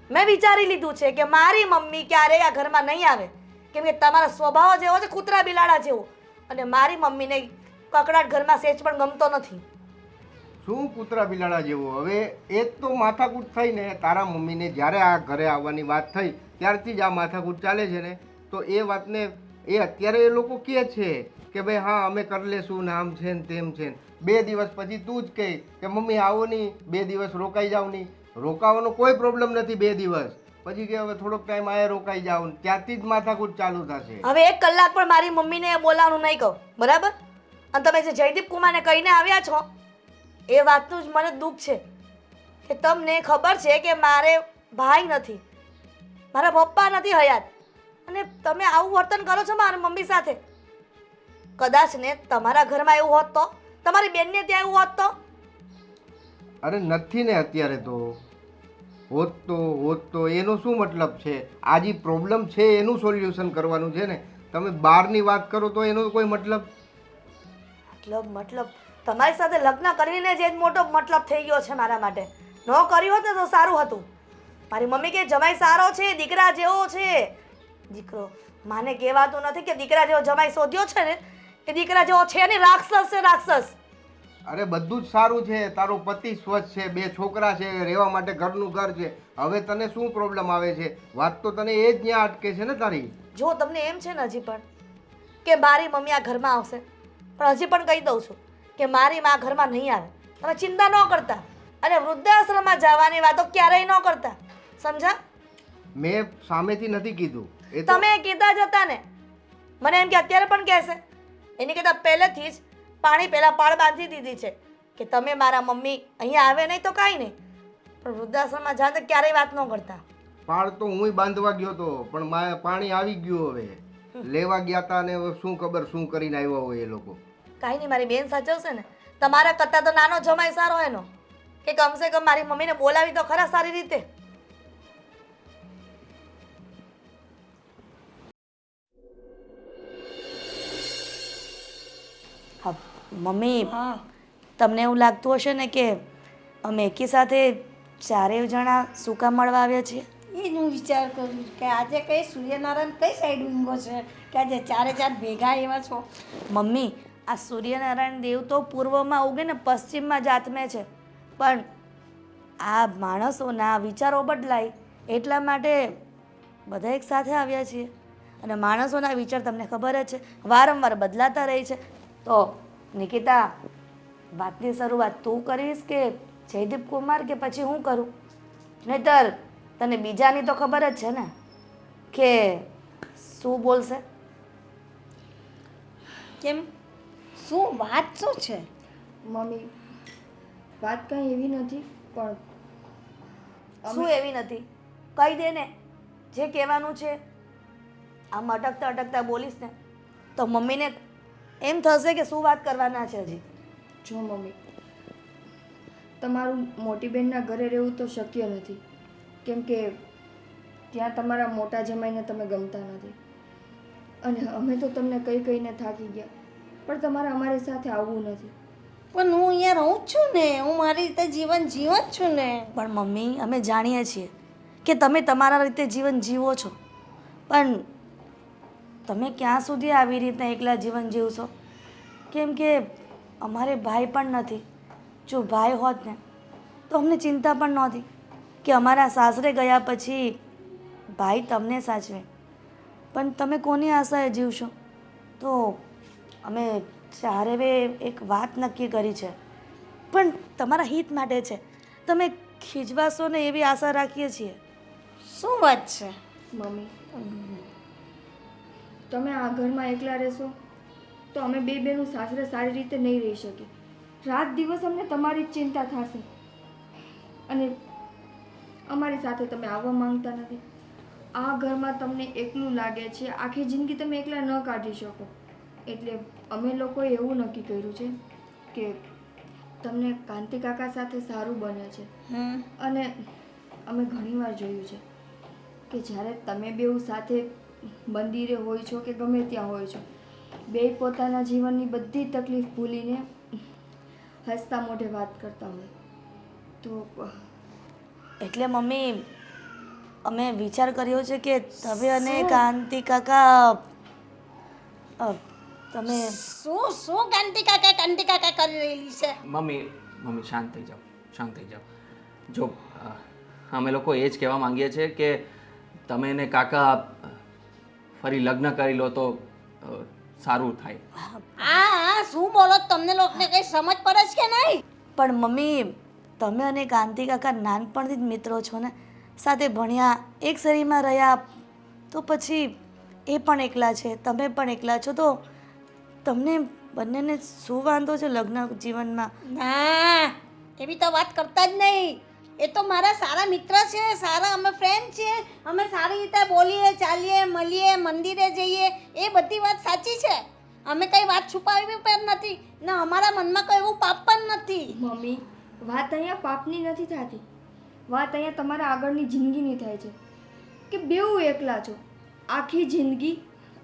મેં વિચારી લીધું છે કે મારી મમ્મી ક્યારેય આ ઘરમાં નહીં આવે, કેમ કે તમારો સ્વભાવ જેવો છે કૂતરા બિલાડા જેવો, અને મારી મમ્મીને કકડાટ ઘરમાં સેજ પણ ગમતો નથી. શું કૂતરા બિલાડા જેવો? હવે એ જ તો માથાકૂટ થઈ ને. તારા મમ્મીને જ્યારે આ ઘરે આવવાની વાત થઈ ત્યારથી જ આ માથાકૂટ ચાલે છે ને. તો એ વાતને એ અત્યારે એ લોકો કહે છે કે ભાઈ હા અમે કરી લેશું ને આમ છે ને તેમ છે ને. 2 દિવસ પછી તું જ કહે કે મમ્મી આવો નહીં, 2 દિવસ રોકાઈ જાવ નહીં. રોકાવાનો કોઈ પ્રોબ્લેમ નથી. 2 દિવસ પછી કે હવે થોડોક ટાઈમ આયા રોકાઈ જાવ, ત્યારથી જ માથાકૂટ ચાલુ થશે. હવે 1 કલાક પણ મારી મમ્મીને બોલાવવાનું નહીં કહું, બરાબર? અને તમે જે જયદીપ કુમારને કહીને આવ્યા છો એ વાતનું જ મને દુઃખ છે કે તમને ખબર છે કે મારે ભાઈ નથી, મારા પપ્પા નથી હયાત, અને તમે આવું વર્તન કરો છો મારી મમ્મી સાથે. કદાચ ને તમારા ઘરમાં એવું હોત તો, તમારી બેનને ત્યાં એવું હોત તો? અરે નથી ને અત્યારે તો. હોત તો એનો શું મતલબ છે? આ જે પ્રોબ્લેમ છે એનું સોલ્યુશન કરવાનું છે ને. તમે બહારની વાત કરો તો એનો કોઈ મતલબ મતલબ તમારી સાથે લગ્ન કરીને જ એક મોટો મતલબ થઈ ગયો છે મારા માટે. ન કર્યું હોત ને તો સારું હતું. મારી મમ્મી કે જમાઈ સારો છે, દીકરા જેવો છે. દીકરો માને કહેવાતું નથી કે દીકરા જેવો જમાઈ શોધ્યો છે ને એ દીકરા જેવો છે ને, રાક્ષસ છે રાક્ષસ. અરે બધું જ સારું છે. તારો પતિ સ્વચ્છ છે, 2 છોકરા છે, રહેવા માટે ઘરનું ઘર છે. હવે તને શું પ્રોબ્લેમ આવે છે? વાત તો તને એ જ ત્યાં અટકે છે ને તારી. જો તમને એમ છે ને હજી પણ કે મારી મમ્મી આ ઘરમાં આવશે, પણ હજી પણ કહી દઉં છું કે મારી માં ઘરમાં નહીં આવે. તમે ચિંતા ન કરતા, અને વૃદ્ધાશ્રમમાં જવાની વાતો ક્યારેય ન કરતા, સમજા? મેં સામેથી નથી કીધું. એ તો તમે કીધા જ હતા ને. મને એમ કે અત્યારે પણ કહેશે. એની કરતાં પહેલેથી જ પાણી પહેલાં પાળ બાંધી દીધી છે કે તમે મારા મમ્મી અહીંયા આવે નહીં તો કાંઈ નહીં, પણ વૃદ્ધાશ્રમમાં જાઓ તો ક્યારેય વાત ન કરતા. પાળ તો હુંય બાંધવા ગયો તો, પણ પાણી આવી ગયું. હવે લેવા ગયા હતા ને હવે શું ખબર શું કરીને આવ્યા હોય એ લોકો. કાંઈ નહીં, મારી બેન સાચવશે ને. તમારા કરતાં તો નાનો જમાઈ સારો એનો, કે કમસે કમ મારી મમ્મીને બોલાવી તો ખરા સારી રીતે. હા મમ્મી, તમને એવું લાગતું હશે ને કે અમે એકી સાથે 4 જણા શું કામ મળવા આવ્યા છીએ? એ જ હું વિચાર કરું છું કે આજે કઈ સૂર્યનારાયણ કઈ સાઈડ ઊંઘો છે કે આજે 4 ભેગા એવા છો. મમ્મી, આ સૂર્યનારાયણ દેવ તો પૂર્વમાં ઉગે ને પશ્ચિમમાં જાતમે છે, પણ આ માણસોના વિચારો બદલાય એટલા માટે બધા એક સાથે આવ્યા છીએ અને માણસોના વિચાર તમને ખબર જ છે વારંવાર બદલાતા રહે છે. તો નિકિતા, વાતની શરૂઆત તું કરીશ કે જયદીપ કુમાર કે પછી હું કરું? નહીતર તને બીજાની તો ખબર જ છે ને કે શું બોલશે. કેમ, શું વાત શું છે? મમ્મી, વાત કંઈ એવી નથી, પણ શું એવી નથી? કહી દે ને જે કહેવાનું છે. આમ અટકતા અટકતા બોલીશ ને તો મમ્મીને એમ થશે કે શું વાત કરવાના છે હજી. જો મમ્મી, તમારું મોટી બહેનના ઘરે રહેવું તો શક્ય નથી, કેમ કે ત્યાં તમારા મોટા જમાઈને તમે ગમતા નથી, અને અમે તો તમને કહીને થાકી ગયા, પણ તમારે અમારી સાથે આવવું નથી. પણ હું અહીંયા રહું જ છું ને, હું મારી રીતે જીવન જીવું જ છું ને. પણ મમ્મી, અમે જાણીએ છીએ કે તમે તમારા રીતે જીવન જીવો છો, પણ તમે ક્યાં સુધી આવી રીતના એકલા જીવન જીવશો? કેમ કે અમારે ભાઈ પણ નથી. જો ભાઈ હોત ને તો અમને ચિંતા પણ નહોતી કે અમારા સાસરે ગયા પછી ભાઈ તમને સાચવે, પણ તમે કોની આશાએ જીવશો? તો અમે ચારેવે એક વાત નક્કી કરી છે, પણ તમારા હિત માટે છે. તમે ખીજવાશો ને એવી આશા રાખીએ છીએ. શું વાત છે? મમ્મી, તમે આ ઘરમાં એકલા રહેશો તો અમે બે બહેનું સાસરે સારી રીતે નહીં રહી શકીએ. રાત દિવસ અમને તમારી જ ચિંતા થશે, અને અમારી સાથે તમે આવવા માંગતા નથી. આ ઘરમાં તમને એકલું લાગે છે, આખી જિંદગી તમે એકલા ન કાઢી શકો, એટલે અમે લોકોએ એવું નક્કી કર્યું છે કે તમને કાંતિ કાકા સાથે સારું બને છે. અને અમે ઘણીવાર જોયું છે કે જ્યારે તમે બેઉ સાથે મંદિરે હોય છો કે ગમે ત્યાં હોય છો, બે પોતાના જીવનની બધી તકલીફ ભૂલીને હસતા મોઢે વાત કરતા હોય. તો એટલે મમ્મી, અમે વિચાર કર્યો છે કે તમે અને કાંતિ કાકા તમે શું શું કાંતિ કાકા કરી રહેલી છે? મમ્મી શાંત થઈ જાઓ, શાંત થઈ જાઓ. જો અમે લોકો એ જ કહેવા માંગીએ છીએ કે તમે ને કાકા ફરી લગ્ન કરી લો તો સારું થાય. આ શું બોલો? તમને લોકોને કઈ સમજ પડે છે કે નહીં? પણ મમ્મી, તમે અને કાંતિ કાકા નાનપણથી જ મિત્રો છો ને, સાથે ભણ્યા, એક શેરીમાં રહ્યા, તો પછી એ પણ એકલા છે, તમે પણ એકલા છો, તો તમને બંનેને શું વાંધો છે લગ્ન જીવનમાં? ના, એવી તો વાત કરતા જ નહીં. એ તો મારા સારા મિત્ર છે, સારા અમે ફ્રેન્ડ છીએ. અમે સારી રીતે બોલીએ, ચાલીએ, મળીએ, મંદિરે જઈએ, એ બધી વાત સાચી છે. અમે કઈ વાત છુપાવી પણ નથી ને અમારા મનમાં કોઈ એવું પાપ પણ નથી. મમ્મી, વાત અહીંયા પાપની નથી થતી, વાત અહીંયા તમારા આગળની જિંદગીની થાય છે કે બેઉ એકલા છો. આખી જિંદગી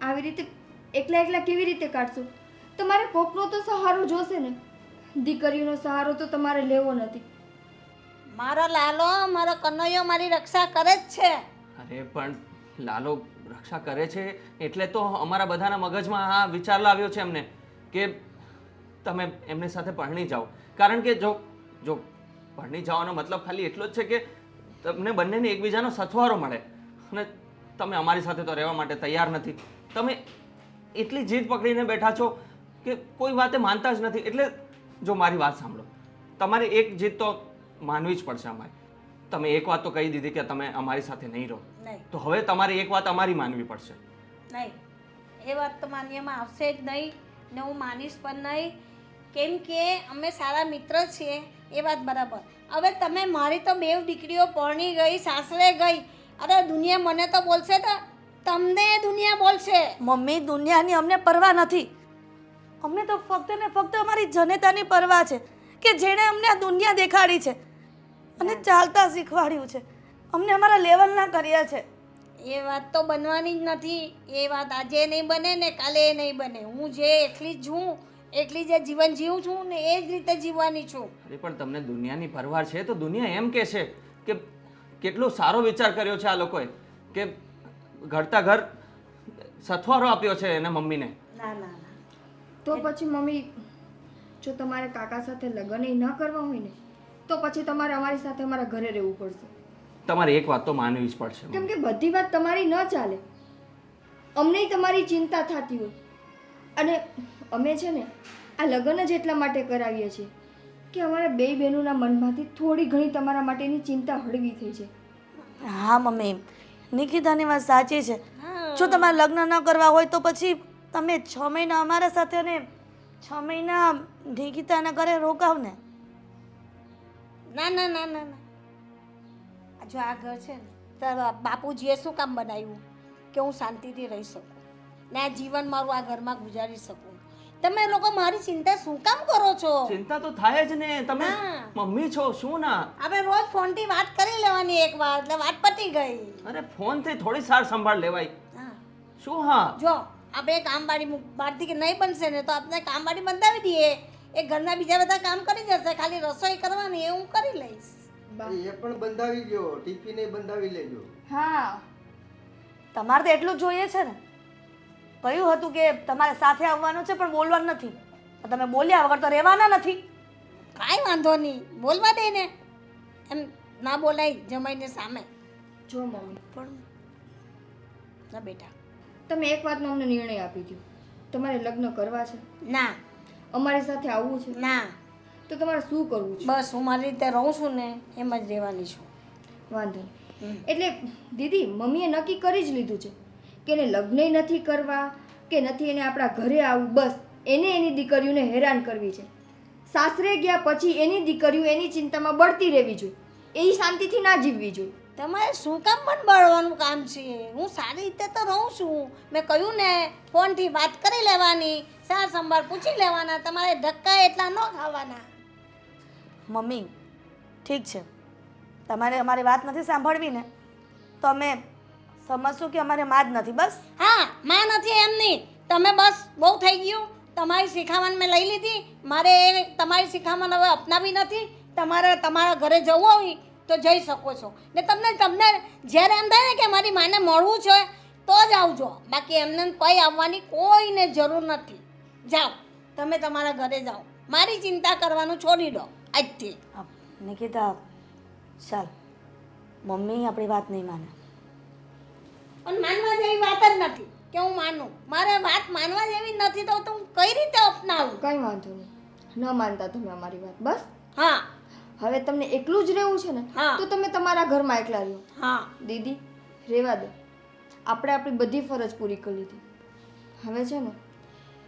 આવી રીતે એકલા એકલા કેવી રીતે કાઢશો? તમારે કોકનો તો સહારો જોશે ને. દીકરીનો સહારો તો તમારે લેવો નથી. મારો લાલો, મારો કનૈયો મારી રક્ષા કરે જ છે. અરે પણ લાલો રક્ષા કરે છે એટલે તો અમારા બધાના મગજમાં આ વિચાર લાવ્યો છે એમને કે તમે એમની સાથે પરણી જાઓ. કારણ કે જો પરણી જવાનો મતલબ ખાલી એટલો જ છે કે તમને બંનેને એકબીજાનો સથવારો મળે, અને તમે અમારી સાથે તો રહેવા માટે તૈયાર નથી. તમે એટલી જીદ પકડીને બેઠા છો કે કોઈ વાતે માનતા જ નથી. એટલે જો મારી વાત સાંભળો, તમારે એક જીદ તો માનવી જ પડશે અમારે. તમે એક વાત તો કહી દીધી કે તમે અમારી સાથે નહીં રહો, નહીં તો હવે તમારી એક વાત અમારી માનવી પડશે. નહીં, એ વાત તો માન્યમાં આવશે જ નહીં ને હું માનીશ પણ નહીં. કેમ કે અમે સારા મિત્ર છીએ, એ વાત બરાબર. હવે તમે મારી તો બે દીકરીઓ પરણી ગઈ, સાસરે ગઈ, અરે દુનિયા મને તો બોલશે તો તમને દુનિયા બોલશે. મમ્મી, દુનિયાની અમને પરવા નથી. અમને તો ફક્ત ને ફક્ત અમારી જનેતાની પરવા છે કે જેણે અમને આ દુનિયા દેખાડી છે અને ચાલતા શીખવાડ્યું છે, અમને અમારા લેવલના કર્યા છે. એ વાત તો બનવાની જ નથી. એ વાત આજે નહીં બને ને કાલે નહીં બને. હું જે એકલી જ છું, એકલી જે જીવન જીવું છું ને એ જ રીતે જીવવાની છું. અરે પણ તમને દુનિયાની પરવાર છે તો દુનિયા એમ કહે છે કે કેટલો સારો વિચાર કર્યો છે આ લોકોએ કે ઘડતા ઘર સથવારો આપ્યો છે એના મમ્મીને. ના ના ના, તો પછી મમ્મી, જો તમારે કાકા સાથે લગ્ન ન કરવા હોય ને તો પછી તમારે અમારી સાથે અમારા ઘરે રહેવું પડશે. તમારે એક વાત તો માનવી જ પડશે કેમ કે બધી વાત તમારી ન ચાલે. અમને તમારી ચિંતા થતી હોય અને અમે છે ને આ લગ્ન જ એટલા માટે કરાવીએ છીએ કે અમારા બે બહેનોના મનમાંથી થોડી ઘણી તમારા માટેની ચિંતા હળવી થઈ છે. હા મમ્મી, નિકિતાની વાત સાચી છે. જો તમારે લગ્ન ન કરવા હોય તો પછી તમે 6 મહિના અમારા સાથે અને 6 મહિના નિકિતાના ઘરે રોકાવ ને. ના ના ના ના ના, જો આ ઘર છે ને તારા બાપુજીએ શું કામ બનાવ્યું કે હું શાંતિથી રહી શકું ને આ જીવન મારું આ ઘરમાં ગુજારી શકું. તમે લોકો મારી ચિંતા શું કામ કરો છો? ચિંતા તો થાય જ ને, તમે હા. મમ્મી છો શું ના? હવે રોજ ફોનથી વાત કરી લેવાની એકવાર એટલે વાત પતી ગઈ. અરે ફોન થી થોડી સાર સંભાળ લેવાય. હા શું? હા જો આપણે કામવાળી બહારથી કે નહીં બનશે ને તો આપણે કામવાળી બંધાવી દઈએ. એ ઘરના બીજા બધા કામ કરી જશે, ખાલી રસોઈ કરવાની એ હું કરી લઈશ. એ પણ બંધાવી ગયો, ટિફિને બંધાવી લેજો. હા, તમારે તો એટલું જ જોઈએ છે ને. કહ્યું હતું કે તમારે સાથે આવવાનું છે પણ બોલવાનું નથી. તમે બોલ્યા વગર તો રહેવાના નથી. કાંઈ વાંધો નહીં, બોલવા દે ને. એમ ના બોલાય જમાઈને સામે. જો મમ્મી, પણ ના બેટા, તમે એક વાતનો અમને નિર્ણય આપી દો. તમારે લગ્ન કરવા છે, ના અમારી સાથે આવવું છે, ના, તો તમારે શું કરવું છે? બસ હું મારી રીતે રહું છું ને એમ જ રહેવાની છું. વાંધો નહીં. એટલે દીદી, મમ્મીએ નક્કી કરી જ લીધું છે કે એને લગ્નય નથી કરવા કે નથી એને આપણા ઘરે આવવું. બસ એને એની દીકરીઓને હેરાન કરવી છે. સાસરે ગયા પછી એની દીકરીઓ એની ચિંતામાં બળતી રહેવી જોઈએ, એ શાંતિથી ના જીવવી જોઈએ. તમારે શું કામ પણ બળવાનું કામ છે? હું સારી રીતે તો રહું છું. મેં કહ્યું ને ફોનથી વાત કરી લેવાની, સાર સંભાળ પૂછી લેવાના, તમારે ધક્કા એટલા ન ખાવાના. મમ્મી ઠીક છે, તમારે અમારી વાત નથી સાંભળવી ને તો અમે સમજશું કે અમારે માં જ નથી. બસ હા, માં નથી એમ નહીં, તમે બસ બહુ થઈ ગયું. તમારી શિખામણ મેં લઈ લીધી, મારે એ તમારી શિખામણ હવે અપનાવી નથી. તમારે તમારા ઘરે જવું હોય તો જઈ શકો છો ને. તમને જ્યારે એમ થાય ને કે મારી માને મળવું છે તો જ આવજો, બાકી એમને કોઈ આવવાની કોઈને જરૂર નથી. જાઓ, તમે તમારા ઘરે જાઓ, મારી ચિંતા કરવાનું છોડી દો આજથી. નિકિતા ચાલ, મમ્મી આપણી વાત નહીં માને. પણ માનવા જેવી વાત જ નથી કે હું માનું. મારે વાત માનવા જેવી નથી તો હું કઈ રીતે અપનાવું? કંઈ વાંધો નહીં, ન માનતા તમે અમારી વાત. બસ હા હવે તમને એકલું જ રહેવું છે ને, હા. તો તમે તમારા ઘરમાં એકલા રહો. હા, દીદી, રહેવા દે. આપણે આપણી બધી ફરજ પૂરી કરી લીધી. હવે છે ને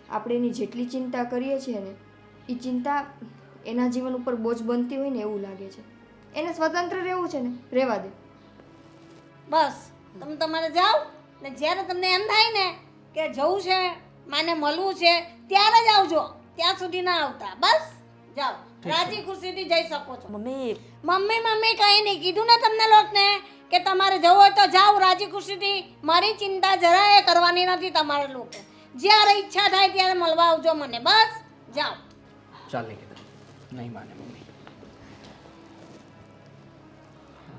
આપણે એની જેટલી ચિંતા કરીએ છીએ ને એ ચિંતા એના જીવન ઉપર બોજ બનતી હોય ને એવું લાગે છે. એને સ્વતંત્ર રહેવું છે ને, રહેવા દે. બસ તમે તમારે જાઓ ને જ્યારે તમને એમ થાય ને કે જવું છે, માને મળવું છે, ત્યારે જ આવજો. ત્યાં સુધી ના આવતા. બસ જાઓ, રાજી ખુશીથી જઈ શકો છો. મમ્મી મમ્મી મમ્મી કંઈ નહીં કીધું ને તમને લોકોને કે તમારે જવું હોય તો જાઓ રાજી ખુશીથી. મારી ચિંતા જરાય કરવાની નથી તમારે લોકો. જ્યારે ઈચ્છા થાય ત્યારે મળવા આવજો મને. બસ જાઓ. ચાલ નિકિતા, નહીં માને મમ્મી.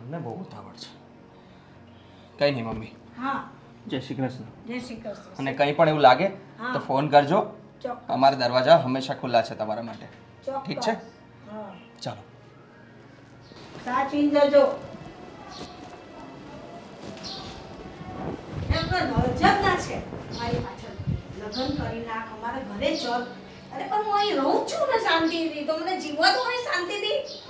અમને બહુ ઉતાવળ છે. કંઈ નહીં મમ્મી. હા, જય શ્રી કૃષ્ણ. જય શ્રી કૃષ્ણ. અને કંઈ પણ એવું લાગે તો ફોન કરજો. ચોક્કસ. અમારા દરવાજા હંમેશા ખુલ્લા છે તમારા માટે. ઠીક છે? હા, ચાલો. સાચવીને જજો. એમ પણ મરજત ના છે મારી પાછળ. લગ્ન કરી નાખ, અમારા ઘરે ચલ. અરે પણ હું અહીં રહું છું ને શાંતિથી, તો મને જીવવા દો અહીં શાંતિથી.